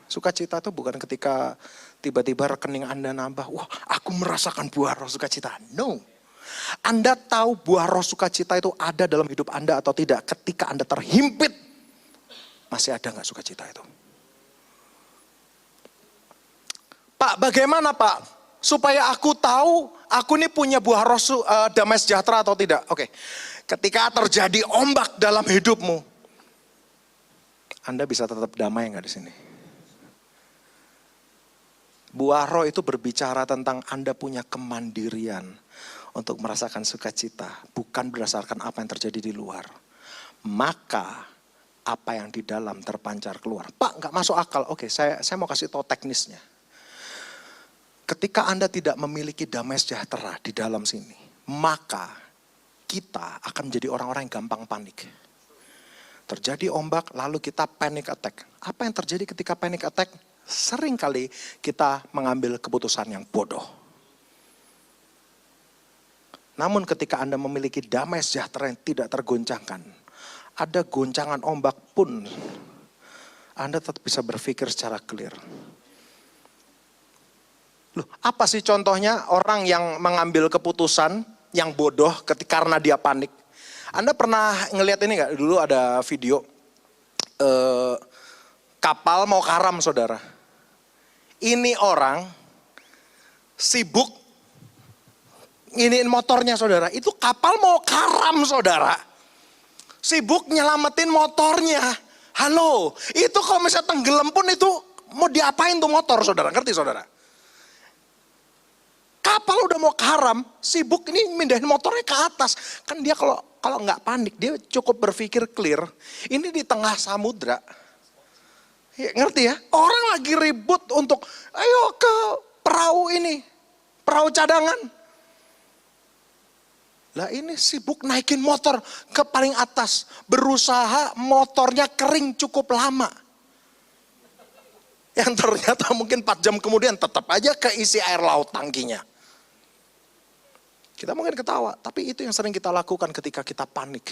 Sukacita itu bukan ketika tiba-tiba rekening Anda nambah, wah aku merasakan buah roh sukacita. No. Anda tahu buah roh sukacita itu ada dalam hidup Anda atau tidak ketika Anda terhimpit. Masih ada nggak sukacita itu? Pak, bagaimana Pak? Supaya aku tahu, aku ini punya buah roh damai sejahtera atau tidak? Oke, ketika terjadi ombak dalam hidupmu, Anda bisa tetap damai nggak di sini? Buah roh itu berbicara tentang Anda punya kemandirian untuk merasakan sukacita, bukan berdasarkan apa yang terjadi di luar. Maka apa yang di dalam terpancar keluar. Pak, nggak masuk akal. Oke, saya mau kasih tahu teknisnya. Ketika Anda tidak memiliki damai sejahtera di dalam sini, maka kita akan menjadi orang-orang yang gampang panik. Terjadi ombak, lalu kita panic attack. Apa yang terjadi ketika panic attack? Seringkali kita mengambil keputusan yang bodoh. Namun ketika Anda memiliki damai sejahtera yang tidak tergoncangkan, ada goncangan ombak pun, Anda tetap bisa berpikir secara clear. Loh, apa sih contohnya orang yang mengambil keputusan yang bodoh karena dia panik? Anda pernah ngelihat ini nggak? Dulu ada video kapal mau karam, saudara. Ini orang sibuk iniin motornya, saudara. Itu kapal mau karam, saudara. Sibuk nyelamatin motornya. Halo, itu kalau misalnya tenggelam pun itu mau diapain tuh motor, saudara? Ngerti, saudara? Kapal udah mau karam, sibuk ini mindahin motornya ke atas. Kan dia kalau nggak panik, dia cukup berpikir clear. Ini di tengah samudra. Ya, ngerti ya? Orang lagi ribut untuk, ayo ke perahu ini, perahu cadangan. Lah ini sibuk naikin motor ke paling atas. Berusaha motornya kering cukup lama. Yang ternyata mungkin 4 jam kemudian tetap aja keisi air laut tangkinya. Kita mungkin ketawa, tapi itu yang sering kita lakukan ketika kita panik.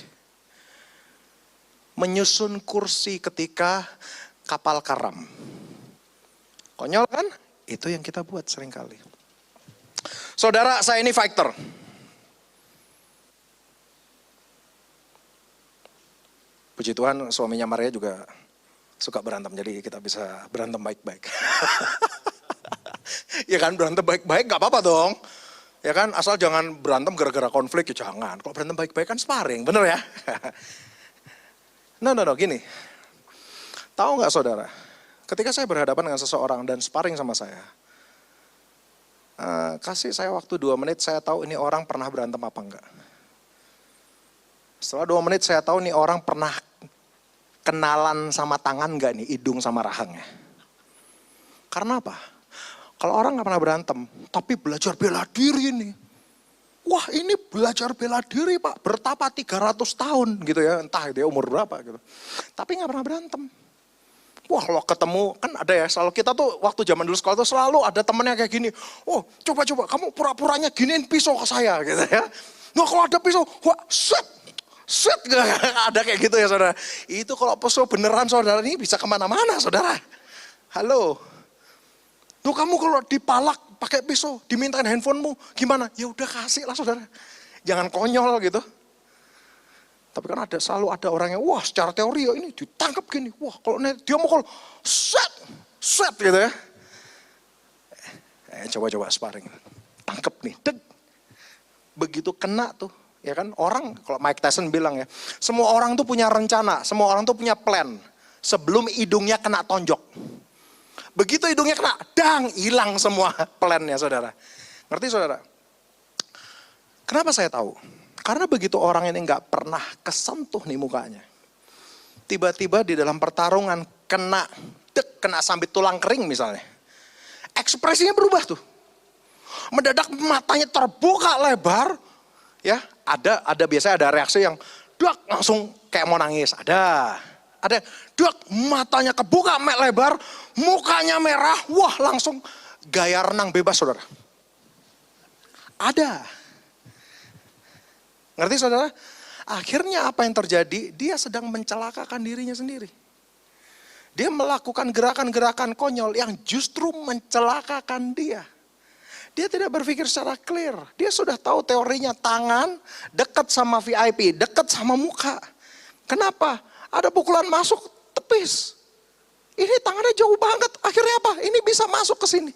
Menyusun kursi ketika kapal karam. Konyol kan? Itu yang kita buat seringkali. Saudara, saya ini fighter. Puji Tuhan, suaminya Maria juga suka berantem, jadi kita bisa berantem baik-baik. Ya kan, berantem baik-baik gak apa-apa dong. Ya kan, asal jangan berantem gara-gara konflik, ya jangan. Kalau berantem baik-baik kan sparring, bener ya? No, gini. Tahu gak saudara, ketika saya berhadapan dengan seseorang dan sparring sama saya, kasih saya waktu 2 menit, saya tahu ini orang pernah berantem apa enggak. Setelah 2 menit saya tahu nih orang pernah kenalan sama tangan enggak nih, hidung sama rahangnya. Karena apa? Kalau orang nggak pernah berantem, tapi belajar bela diri nih. Wah ini belajar bela diri Pak, bertapa 300 tahun gitu ya, entah itu ya umur berapa gitu. Tapi nggak pernah berantem. Wah kalau ketemu, kan ada ya, selalu kita tuh waktu zaman dulu sekolah tuh selalu ada temennya kayak gini. Oh coba kamu pura-puranya giniin pisau ke saya gitu ya. Nah kalau ada pisau, wah set ada kayak gitu ya saudara. Itu kalau pisau beneran saudara ini bisa kemana-mana saudara. Halo. Tuh kamu kalau dipalak pakai pisau, dimintain handphonemu, gimana? Ya udah kasih lah saudara. Jangan konyol gitu. Tapi kan selalu ada orang yang, wah secara teori ya ini ditangkap gini. Wah kalau dia mau set gitu ya. Coba sparring. Tangkep nih, deg. Begitu kena tuh, Ya kan, orang kalau Mike Tyson bilang ya, semua orang tuh punya rencana, semua orang tuh punya plan sebelum hidungnya kena tonjok. Begitu hidungnya kena, dang, hilang semua plannya saudara. Ngerti saudara? Kenapa saya tahu? Karena begitu orang ini nggak pernah kesentuh nih mukanya. Tiba-tiba di dalam pertarungan kena sambit tulang kering misalnya. Ekspresinya berubah tuh. Mendadak matanya terbuka lebar. Ya, ada biasanya ada reaksi yang langsung kayak mau nangis. Ada matanya kebuka lebar, mukanya merah, wah langsung gaya renang bebas saudara. Ada. Ngerti saudara? Akhirnya apa yang terjadi? Dia sedang mencelakakan dirinya sendiri. Dia melakukan gerakan-gerakan konyol yang justru mencelakakan dia. Dia tidak berpikir secara clear. Dia sudah tahu teorinya tangan dekat sama VIP, dekat sama muka. Kenapa? Ada pukulan masuk, tepis. Ini tangannya jauh banget. Akhirnya apa? Ini bisa masuk ke sini.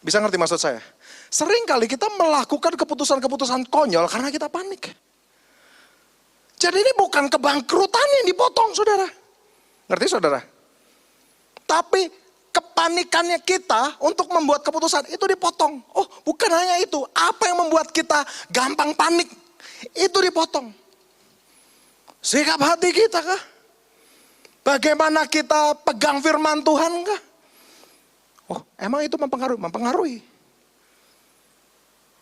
Bisa ngerti maksud saya? Sering kali kita melakukan keputusan-keputusan konyol karena kita panik. Jadi ini bukan kebangkrutan yang dipotong saudara. Ngerti saudara? Tapi kepanikannya kita untuk membuat keputusan itu dipotong. Oh bukan hanya itu. Apa yang membuat kita gampang panik? Itu dipotong. Sikap hati kita kah? Bagaimana kita pegang firman Tuhan kah? Oh emang itu mempengaruhi? Mempengaruhi.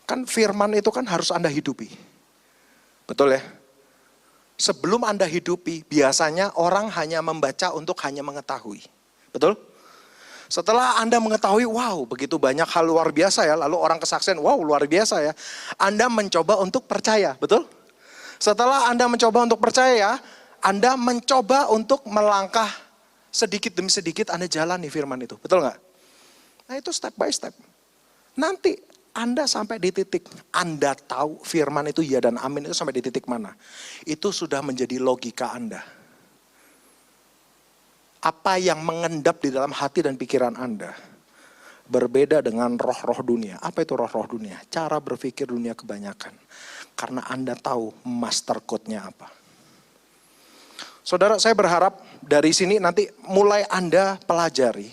Kan firman itu kan harus Anda hidupi. Betul ya? Sebelum Anda hidupi, biasanya orang hanya membaca untuk hanya mengetahui. Betul? Setelah Anda mengetahui, wow begitu banyak hal luar biasa ya, lalu orang kesaksian, wow luar biasa ya. Anda mencoba untuk percaya, betul? Setelah Anda mencoba untuk percaya, Anda mencoba untuk melangkah sedikit demi sedikit Anda jalani firman itu, betul nggak? Nah itu step by step. Nanti Anda sampai di titik, Anda tahu firman itu ya dan amin itu sampai di titik mana. Itu sudah menjadi logika Anda. Apa yang mengendap di dalam hati dan pikiran Anda berbeda dengan roh-roh dunia. Apa itu roh-roh dunia? Cara berpikir dunia kebanyakan. Karena Anda tahu master code-nya apa. Saudara, saya berharap dari sini nanti mulai Anda pelajari.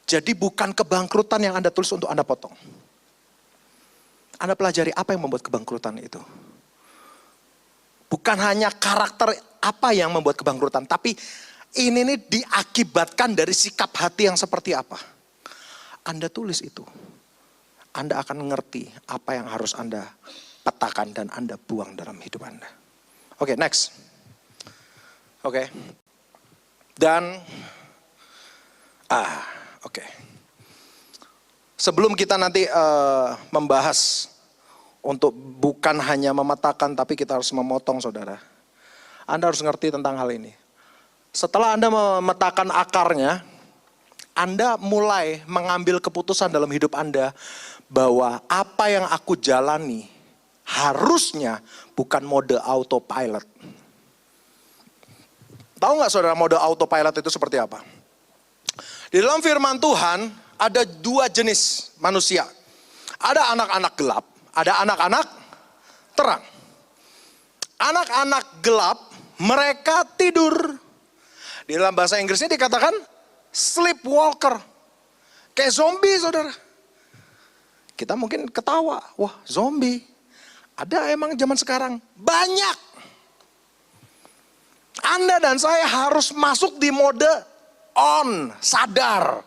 Jadi bukan kebangkrutan yang Anda tulis untuk Anda potong. Anda pelajari apa yang membuat kebangkrutan itu. Bukan hanya karakter apa yang membuat kebangkrutan, tapi ini nih diakibatkan dari sikap hati yang seperti apa. Anda tulis itu. Anda akan mengerti apa yang harus Anda petakan dan Anda buang dalam hidup Anda. Oke, next. Oke. Dan oke. Sebelum kita nanti membahas untuk bukan hanya memetakan tapi kita harus memotong saudara. Anda harus ngerti tentang hal ini. Setelah Anda memetakan akarnya, Anda mulai mengambil keputusan dalam hidup Anda bahwa apa yang aku jalani harusnya bukan mode autopilot. Tahu nggak saudara mode autopilot itu seperti apa? Di dalam firman Tuhan ada dua jenis manusia. Ada anak-anak gelap, ada anak-anak terang. Anak-anak gelap mereka tidur. Di dalam bahasa Inggrisnya dikatakan sleepwalker. Kayak zombie saudara. Kita mungkin ketawa, wah zombie. Ada emang zaman sekarang? Banyak. Anda dan saya harus masuk di mode on, sadar.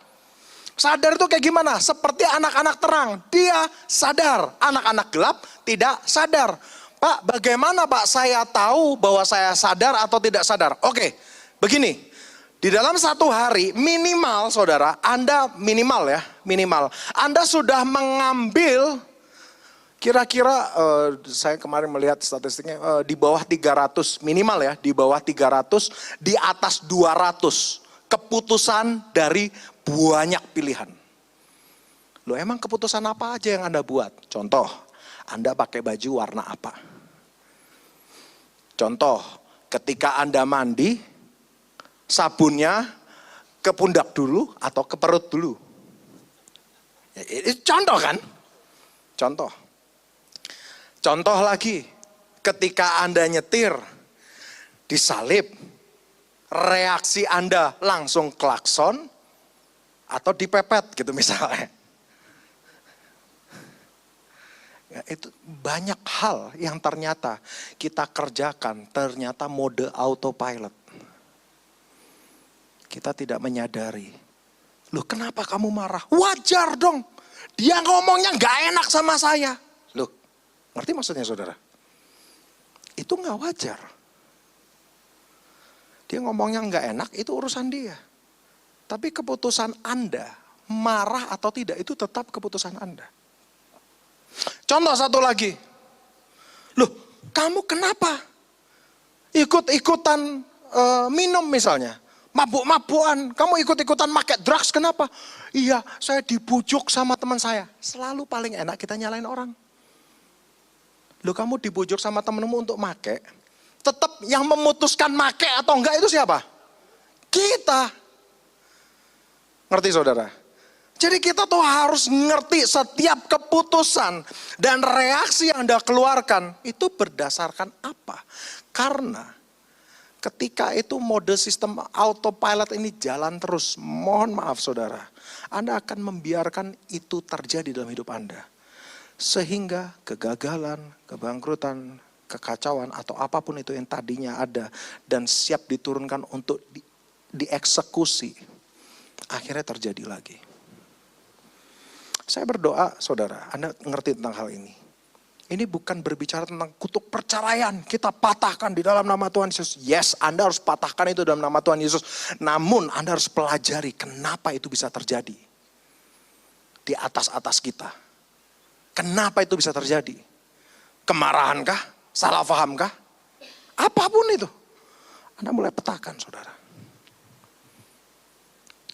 Sadar itu kayak gimana? Seperti anak-anak terang. Dia sadar. Anak-anak gelap tidak sadar. Pak, bagaimana Pak saya tahu bahwa saya sadar atau tidak sadar? Oke, begini. Di dalam satu hari minimal saudara, Anda minimal ya, minimal. Anda sudah mengambil kira-kira, saya kemarin melihat statistiknya, di bawah 300 minimal ya, di bawah 300, di atas 200 keputusan dari banyak pilihan. Loh emang keputusan apa aja yang Anda buat? Contoh, Anda pakai baju warna apa? Contoh, ketika Anda mandi, sabunnya ke pundak dulu atau ke perut dulu? Itu contoh kan? Contoh. Contoh lagi, ketika Anda nyetir, disalip, reaksi Anda langsung klakson, atau dipepet gitu misalnya. Ya, itu banyak hal yang ternyata kita kerjakan, ternyata mode autopilot. Kita tidak menyadari. Loh, kenapa kamu marah? Wajar dong. Dia ngomongnya nggak enak sama saya. Loh, ngerti maksudnya saudara? Itu nggak wajar. Dia ngomongnya nggak enak, itu urusan dia. Tapi keputusan Anda, marah atau tidak, itu tetap keputusan Anda. Contoh satu lagi. Loh, kamu kenapa ikut-ikutan minum misalnya? Mabuk-mabukan, kamu ikut-ikutan pakai drugs, kenapa? Iya, saya dibujuk sama teman saya. Selalu paling enak kita nyalain orang. Loh, kamu dibujuk sama temenmu untuk make, tetap yang memutuskan make atau enggak itu siapa? Kita. Ngerti saudara? Jadi kita tuh harus ngerti setiap keputusan dan reaksi yang Anda keluarkan itu berdasarkan apa? Karena ketika itu mode sistem autopilot ini jalan terus, mohon maaf saudara, Anda akan membiarkan itu terjadi dalam hidup Anda. Sehingga kegagalan, kebangkrutan, kekacauan atau apapun itu yang tadinya ada dan siap diturunkan untuk dieksekusi, akhirnya terjadi lagi. Saya berdoa saudara, Anda ngerti tentang hal ini. Ini bukan berbicara tentang kutuk perceraian. Kita patahkan di dalam nama Tuhan Yesus. Yes, Anda harus patahkan itu dalam nama Tuhan Yesus. Namun Anda harus pelajari kenapa itu bisa terjadi. Di atas-atas kita. Kenapa itu bisa terjadi? Kemarahankah? Salah fahamkah? Apapun itu. Anda mulai petakan saudara.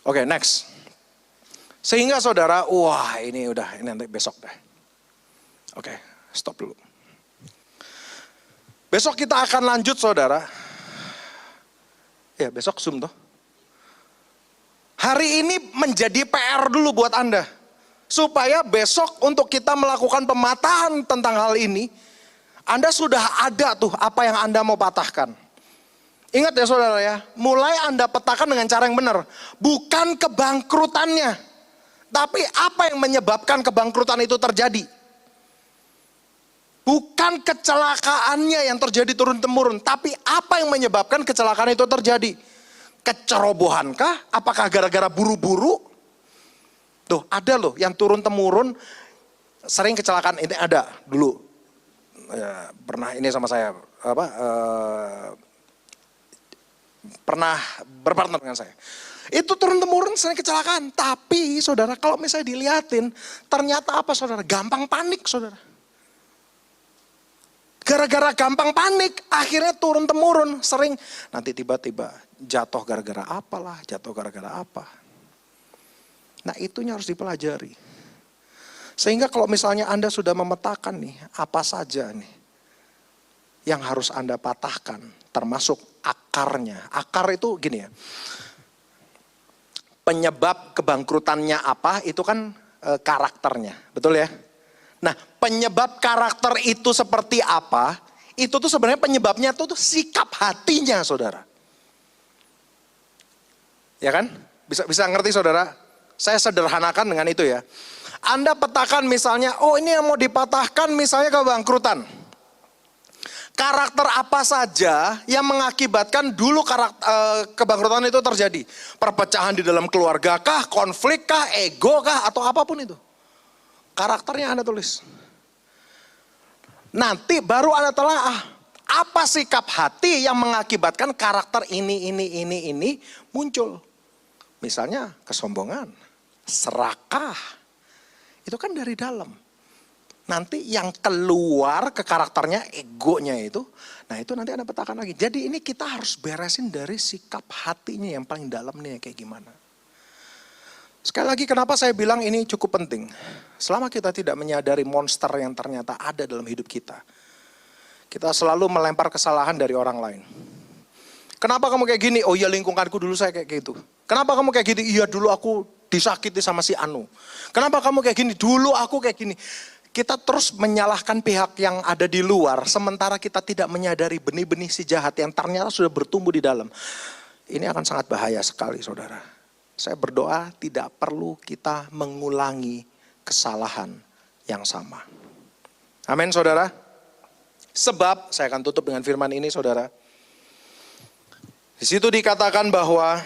Oke, next. Sehingga saudara, wah ini nanti besok deh. Oke, stop dulu. Besok kita akan lanjut saudara. Ya besok Zoom tuh. Hari ini menjadi PR dulu buat Anda. Supaya besok untuk kita melakukan pematahan tentang hal ini. Anda sudah ada tuh apa yang Anda mau patahkan. Ingat ya saudara ya. Mulai Anda petakan dengan cara yang benar. Bukan kebangkrutannya. Tapi apa yang menyebabkan kebangkrutan itu terjadi? Bukan kecelakaannya yang terjadi turun-temurun, tapi apa yang menyebabkan kecelakaan itu terjadi? Kecerobohankah? Apakah gara-gara buru-buru? Tuh, ada loh yang turun-temurun sering kecelakaan. Ini ada dulu. Ya, pernah ini sama saya, pernah berpartner dengan saya. Itu turun-temurun sering kecelakaan. Tapi saudara, kalau misalnya dilihatin, ternyata apa saudara? Gampang panik saudara. Gara-gara gampang panik, akhirnya turun-temurun. Sering, nanti tiba-tiba jatuh gara-gara apalah, jatuh gara-gara apa. Nah itunya harus dipelajari. Sehingga kalau misalnya Anda sudah memetakan nih, apa saja nih yang harus Anda patahkan, termasuk akarnya. Akar itu gini ya. Penyebab kebangkrutannya apa, itu kan karakternya, betul ya? Nah, penyebab karakter itu seperti apa, itu tuh sebenarnya penyebabnya tuh sikap hatinya, saudara. Ya kan? Bisa ngerti, saudara? Saya sederhanakan dengan itu ya. Anda petakan misalnya, oh ini yang mau dipatahkan misalnya kebangkrutan. Karakter apa saja yang mengakibatkan dulu kebangkrutan itu terjadi? Perpecahan di dalam keluarga kah, konflik kah, ego kah, atau apapun itu. Karakternya Anda tulis. Nanti baru Anda telaah, apa sikap hati yang mengakibatkan karakter ini muncul. Misalnya kesombongan, serakah, itu kan dari dalam. Nanti yang keluar ke karakternya, egonya itu, nah itu nanti Anda petakan lagi. Jadi ini kita harus beresin dari sikap hatinya yang paling dalam nih kayak gimana. Sekali lagi kenapa saya bilang ini cukup penting. Selama kita tidak menyadari monster yang ternyata ada dalam hidup kita. Kita selalu melempar kesalahan dari orang lain. Kenapa kamu kayak gini? Oh iya lingkunganku dulu saya kayak gitu. Kenapa kamu kayak gini? Iya dulu aku disakiti sama si Anu. Kenapa kamu kayak gini? Dulu aku kayak gini. Kita terus menyalahkan pihak yang ada di luar, sementara kita tidak menyadari benih-benih si jahat yang ternyata sudah bertumbuh di dalam. Ini akan sangat bahaya sekali, saudara. Saya berdoa tidak perlu kita mengulangi kesalahan yang sama. Amin, saudara. Sebab, saya akan tutup dengan firman ini, saudara. Di situ dikatakan bahwa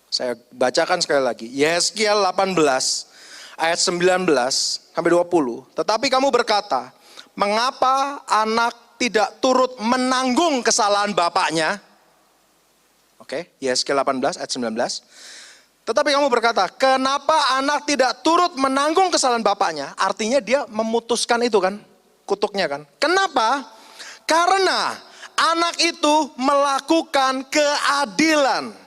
saya bacakan sekali lagi. Yehezkiel 18 ayat 19 sampai 20. Tetapi kamu berkata, mengapa anak tidak turut menanggung kesalahan bapaknya? Oke, Yehezkiel 18 ayat 19. Tetapi kamu berkata, kenapa anak tidak turut menanggung kesalahan bapaknya? Artinya dia memutuskan itu kan, kutuknya kan. Kenapa? Karena anak itu melakukan keadilan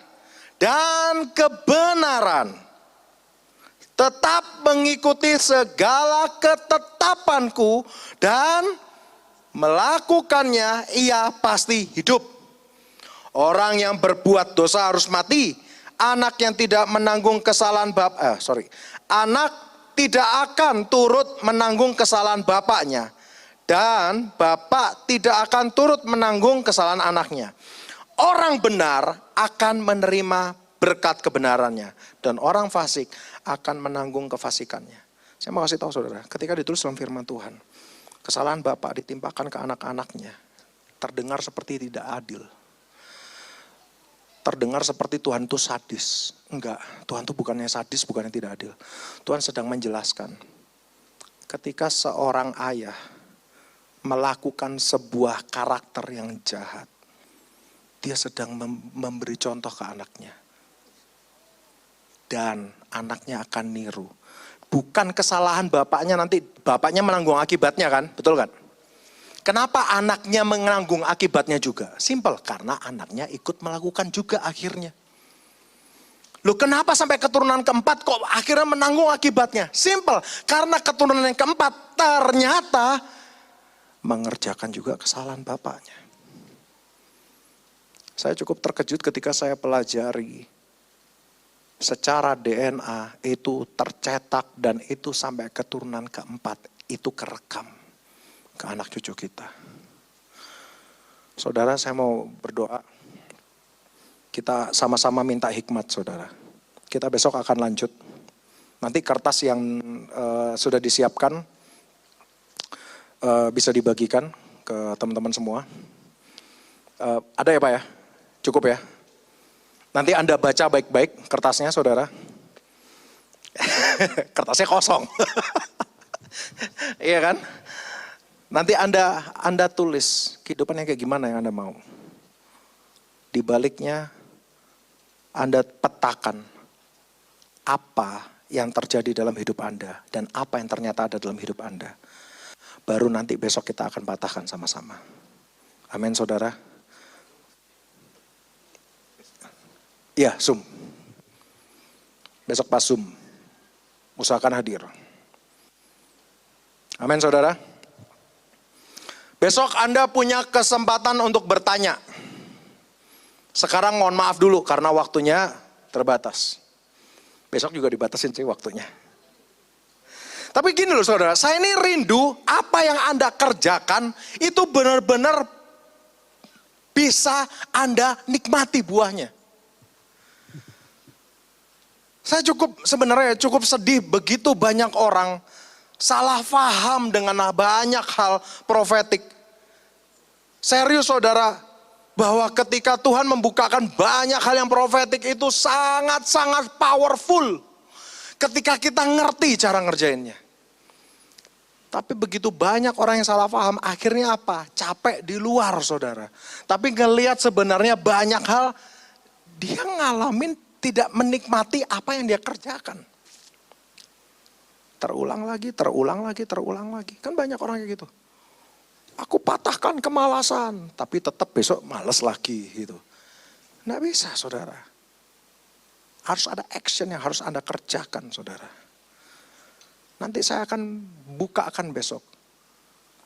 dan kebenaran, tetap mengikuti segala ketetapanku dan melakukannya, ia pasti hidup. Orang yang berbuat dosa harus mati. Anak yang tidak menanggung kesalahan anak tidak akan turut menanggung kesalahan bapaknya, dan bapak tidak akan turut menanggung kesalahan anaknya. Orang benar akan menerima berkat kebenarannya, dan orang fasik akan menanggung kefasikannya. Saya mau kasih tahu saudara, ketika ditulis dalam firman Tuhan, kesalahan bapak ditimpakan ke anak-anaknya, terdengar seperti tidak adil. Terdengar seperti Tuhan itu sadis. Enggak, Tuhan itu bukannya sadis, bukannya tidak adil. Tuhan sedang menjelaskan, ketika seorang ayah melakukan sebuah karakter yang jahat, dia sedang memberi contoh ke anaknya. Dan anaknya akan niru. Bukan kesalahan bapaknya, nanti bapaknya menanggung akibatnya kan, betul kan? Kenapa anaknya menanggung akibatnya juga? Simpel, karena anaknya ikut melakukan juga akhirnya. Loh, kenapa sampai keturunan keempat kok akhirnya menanggung akibatnya? Simpel, karena keturunan yang keempat ternyata mengerjakan juga kesalahan bapaknya. Saya cukup terkejut ketika saya pelajari secara DNA itu tercetak dan itu sampai keturunan keempat itu kerekam ke anak cucu kita. Saudara, saya mau berdoa. Kita sama-sama minta hikmat, saudara. Kita besok akan lanjut. Nanti kertas yang sudah disiapkan bisa dibagikan ke teman-teman semua. Ada ya Pak ya? Cukup ya? Nanti Anda baca baik-baik kertasnya, saudara. Kertasnya kosong. Iya kan? Nanti Anda tulis kehidupan yang kayak gimana yang Anda mau. Di baliknya Anda petakan apa yang terjadi dalam hidup Anda dan apa yang ternyata ada dalam hidup Anda. Baru nanti besok kita akan patahkan sama-sama. Amin, saudara. Ya, Zoom. Besok pas Zoom. Usahakan hadir. Amin, saudara. Besok Anda punya kesempatan untuk bertanya. Sekarang mohon maaf dulu karena waktunya terbatas. Besok juga dibatasin sih waktunya. Tapi gini loh saudara, saya ini rindu apa yang Anda kerjakan itu benar-benar bisa Anda nikmati buahnya. Saya sebenarnya cukup sedih begitu banyak orang salah paham dengan banyak hal profetik. Serius saudara, bahwa ketika Tuhan membukakan banyak hal yang profetik itu sangat-sangat powerful. Ketika kita ngerti cara ngerjainnya. Tapi begitu banyak orang yang salah paham, akhirnya apa? Capek di luar saudara. Tapi ngelihat sebenarnya banyak hal, dia ngalamin tidak menikmati apa yang dia kerjakan. Terulang lagi. Kan banyak orang kayak gitu. Aku patahkan kemalasan, tapi tetap besok malas lagi gitu. Nggak bisa saudara. Harus ada action yang harus Anda kerjakan saudara. Nanti saya akan bukakan besok.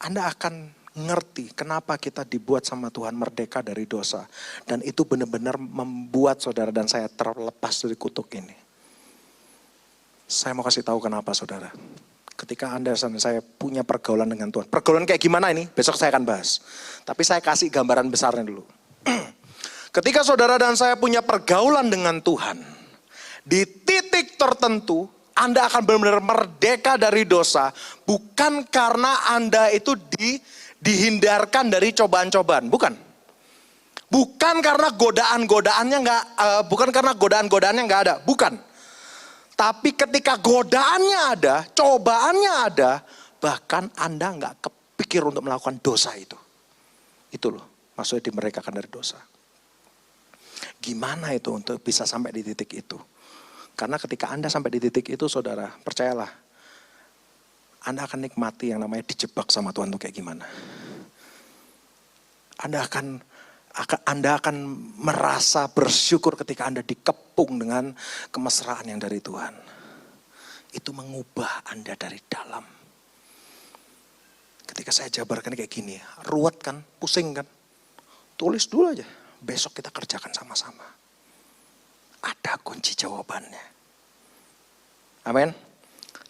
Anda akan ngerti kenapa kita dibuat sama Tuhan merdeka dari dosa. Dan itu benar-benar membuat saudara dan saya terlepas dari kutuk ini. Saya mau kasih tahu kenapa saudara. Ketika Anda dan saya punya pergaulan dengan Tuhan. Pergaulan kayak gimana ini? Besok saya akan bahas. Tapi saya kasih gambaran besarnya dulu. Ketika saudara dan saya punya pergaulan dengan Tuhan. Di titik tertentu, Anda akan benar-benar merdeka dari dosa. Bukan karena Anda itu dihindarkan dari cobaan-cobaan. Bukan karena godaan-godaannya nggak ada. Bukan. Tapi ketika godaannya ada, cobaannya ada, bahkan Anda nggak kepikir untuk melakukan dosa itu. Itu loh, maksudnya dimerekakan dari dosa. Gimana itu untuk bisa sampai di titik itu? Karena ketika Anda sampai di titik itu, saudara, percayalah, Anda akan nikmati yang namanya dijebak sama Tuhan itu kayak gimana. Anda akan merasa bersyukur ketika Anda dikepung dengan kemesraan yang dari Tuhan. Itu mengubah Anda dari dalam. Ketika saya jabarkan kayak gini, ruwet kan, pusing kan. Tulis dulu aja, besok kita kerjakan sama-sama. Ada kunci jawabannya. Amin.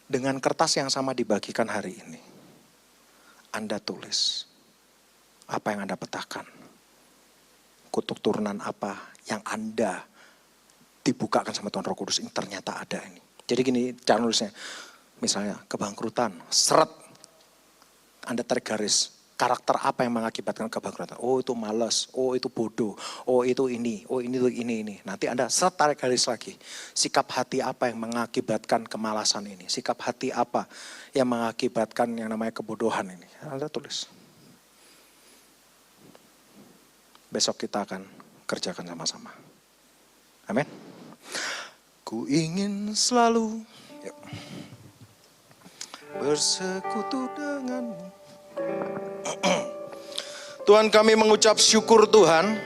Dengan kertas yang sama dibagikan hari ini, Anda tulis apa yang Anda petakan. Kutuk turunan apa yang Anda dibukakan sama Tuhan Roh Kudus ini ternyata ada ini. Jadi gini cara nulisnya, misalnya kebangkrutan, seret, Anda tarik garis, karakter apa yang mengakibatkan kebangkrutan. Oh itu malas, oh itu bodoh, oh itu ini, oh ini. Nanti Anda seret tarik garis lagi, sikap hati apa yang mengakibatkan kemalasan ini, sikap hati apa yang mengakibatkan yang namanya kebodohan ini. Anda tulis. Besok kita akan kerjakan sama-sama. Amin. Ku ingin selalu bersekutu denganmu. Tuhan, kami mengucap syukur Tuhan.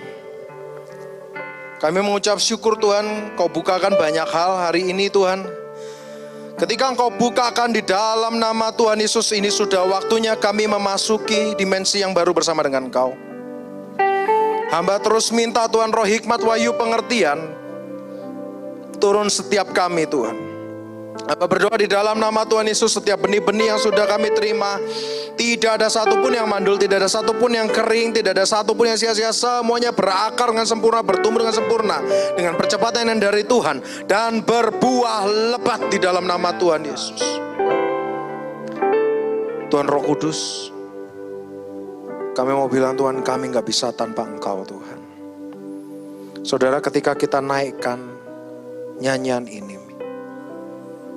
Kami mengucap syukur Tuhan, Kau bukakan banyak hal hari ini Tuhan. Ketika Engkau bukakan di dalam nama Tuhan Yesus, ini sudah waktunya kami memasuki dimensi yang baru bersama dengan Engkau. Hamba terus minta Tuhan roh hikmat, wahyu, pengertian turun setiap kami Tuhan. Hamba berdoa di dalam nama Tuhan Yesus, setiap benih-benih yang sudah kami terima, tidak ada satupun yang mandul, tidak ada satupun yang kering, tidak ada satupun yang sia-sia. Semuanya berakar dengan sempurna, bertumbuh dengan sempurna, dengan percepatan yang dari Tuhan, dan berbuah lebat di dalam nama Tuhan Yesus. Tuhan Roh Kudus, kami mau bilang Tuhan, kami gak bisa tanpa Engkau Tuhan. Saudara, ketika kita naikkan nyanyian ini,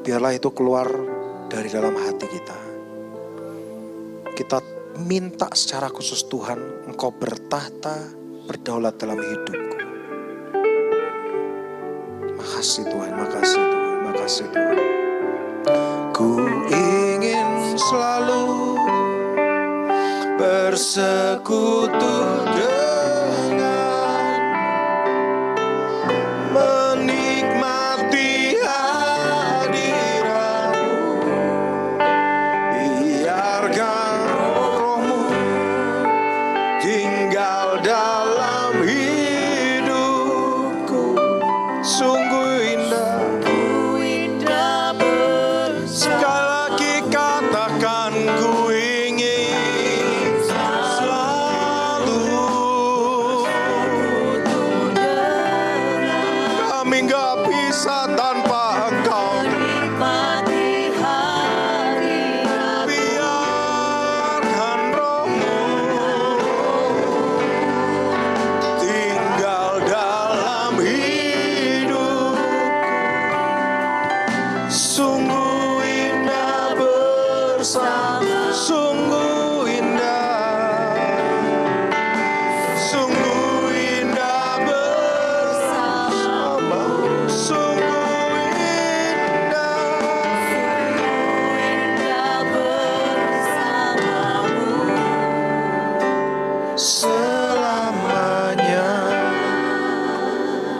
biarlah itu keluar dari dalam hati kita. Kita minta secara khusus Tuhan, Engkau bertahta, berdaulat dalam hidupku. Makasih Tuhan, makasih Tuhan, makasih Tuhan. Ku ingin selalu bersekutu dengan, menikmati hadiratmu, biarkan rohmu tinggal dalam hidupku. Sungguh indah sekali lagi katakan, ku ingin selalu. Kami gak bisa tanpa Engkau. Biarkan rohmu tinggal dalam hidup. Sungguh indah bersama, sungguh indah, sungguh indah bersama, sungguh indah selamanya.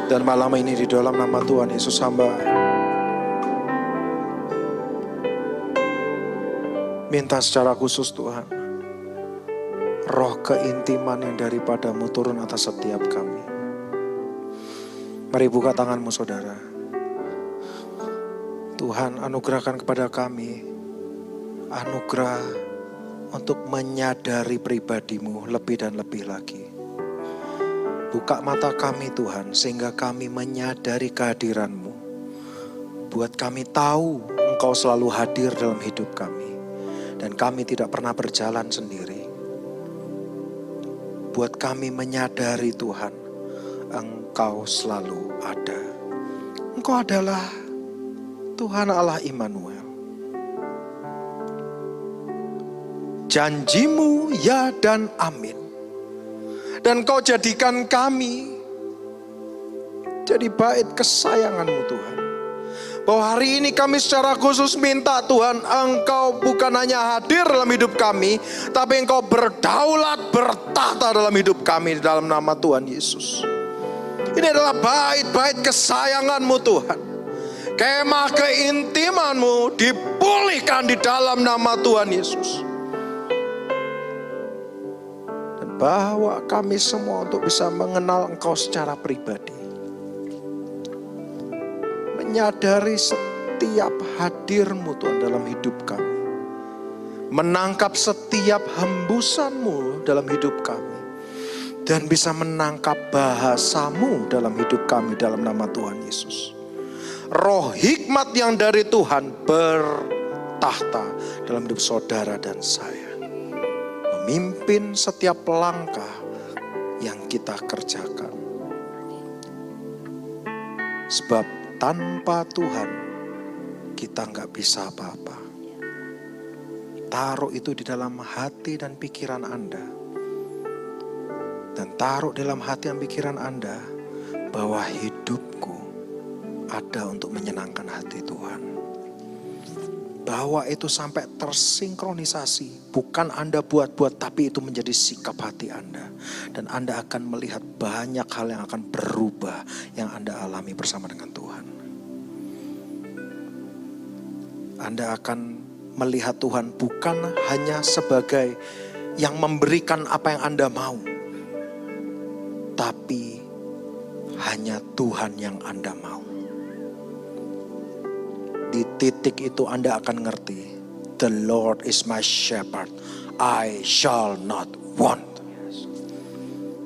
Dan malam ini di dalam nama Tuhan Yesus, hamba minta secara khusus Tuhan, roh keintiman yang daripadamu turun atas setiap kami. Mari buka tanganmu saudara. Tuhan, anugerahkan kepada kami anugerah untuk menyadari pribadi-Mu lebih dan lebih lagi. Buka mata kami Tuhan, sehingga kami menyadari kehadiran-Mu. Buat kami tahu Engkau selalu hadir dalam hidup kami. Dan kami tidak pernah berjalan sendiri. Buat kami menyadari Tuhan, Engkau selalu ada. Engkau adalah Tuhan Allah Immanuel. Janji-Mu ya dan amin. Dan Kau jadikan kami jadi bait kesayangan-Mu Tuhan. Bahwa hari ini kami secara khusus minta Tuhan, Engkau bukan hanya hadir dalam hidup kami, tapi Engkau berdaulat, bertahta dalam hidup kami, dalam nama Tuhan Yesus. Ini adalah bait-bait kesayangan-Mu Tuhan. Kemah keintiman-Mu dipulihkan di dalam nama Tuhan Yesus. Dan bawa kami semua untuk bisa mengenal Engkau secara pribadi. Menyadari setiap hadir-Mu Tuhan dalam hidup kami. Menangkap setiap hembusan-Mu dalam hidup kami. Dan bisa menangkap bahasa-Mu dalam hidup kami dalam nama Tuhan Yesus. Roh hikmat yang dari Tuhan bertahta dalam hidup saudara dan saya. Memimpin setiap langkah yang kita kerjakan. Sebab tanpa Tuhan kita nggak bisa apa-apa. Taruh itu di dalam hati dan pikiran Anda. Dan taruh dalam hati dan pikiran Anda bahwa hidupku ada untuk menyenangkan hati Tuhan. Bahwa itu sampai tersinkronisasi. Bukan Anda buat-buat, tapi itu menjadi sikap hati Anda. Dan Anda akan melihat banyak hal yang akan berubah yang Anda alami bersama dengan Tuhan. Anda akan melihat Tuhan bukan hanya sebagai yang memberikan apa yang Anda mau. Tapi hanya Tuhan yang Anda mau. Di titik itu Anda akan ngerti, the Lord is my shepherd, I shall not want.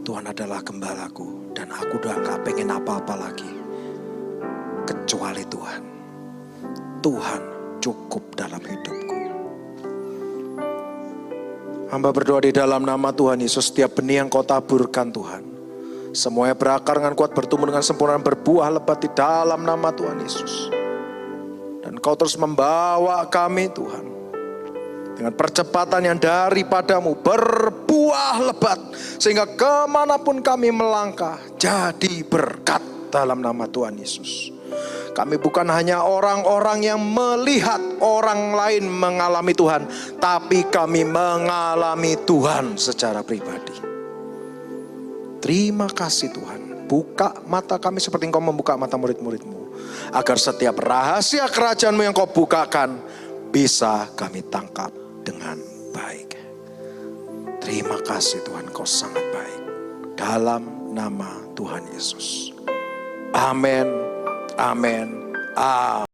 Tuhan adalah gembalaku dan aku udah gak pengen apa-apa lagi kecuali Tuhan. Tuhan cukup dalam hidupku. Hamba berdoa di dalam nama Tuhan Yesus, setiap benih yang Kau taburkan Tuhan, semuanya berakar dengan kuat, bertumbuh dengan sempurna, berbuah lebat di dalam nama Tuhan Yesus. Dan Kau terus membawa kami Tuhan dengan percepatan yang daripadamu, berbuah lebat, sehingga kemanapun kami melangkah jadi berkat dalam nama Tuhan Yesus. Kami bukan hanya orang-orang yang melihat orang lain mengalami Tuhan, tapi kami mengalami Tuhan secara pribadi. Terima kasih Tuhan, buka mata kami seperti Engkau membuka mata murid-murid-Mu, agar setiap rahasia kerajaan-Mu yang Kau bukakan bisa kami tangkap dengan baik. Terima kasih Tuhan, Kau sangat baik. Dalam nama Tuhan Yesus. Amin. Amin. Amin.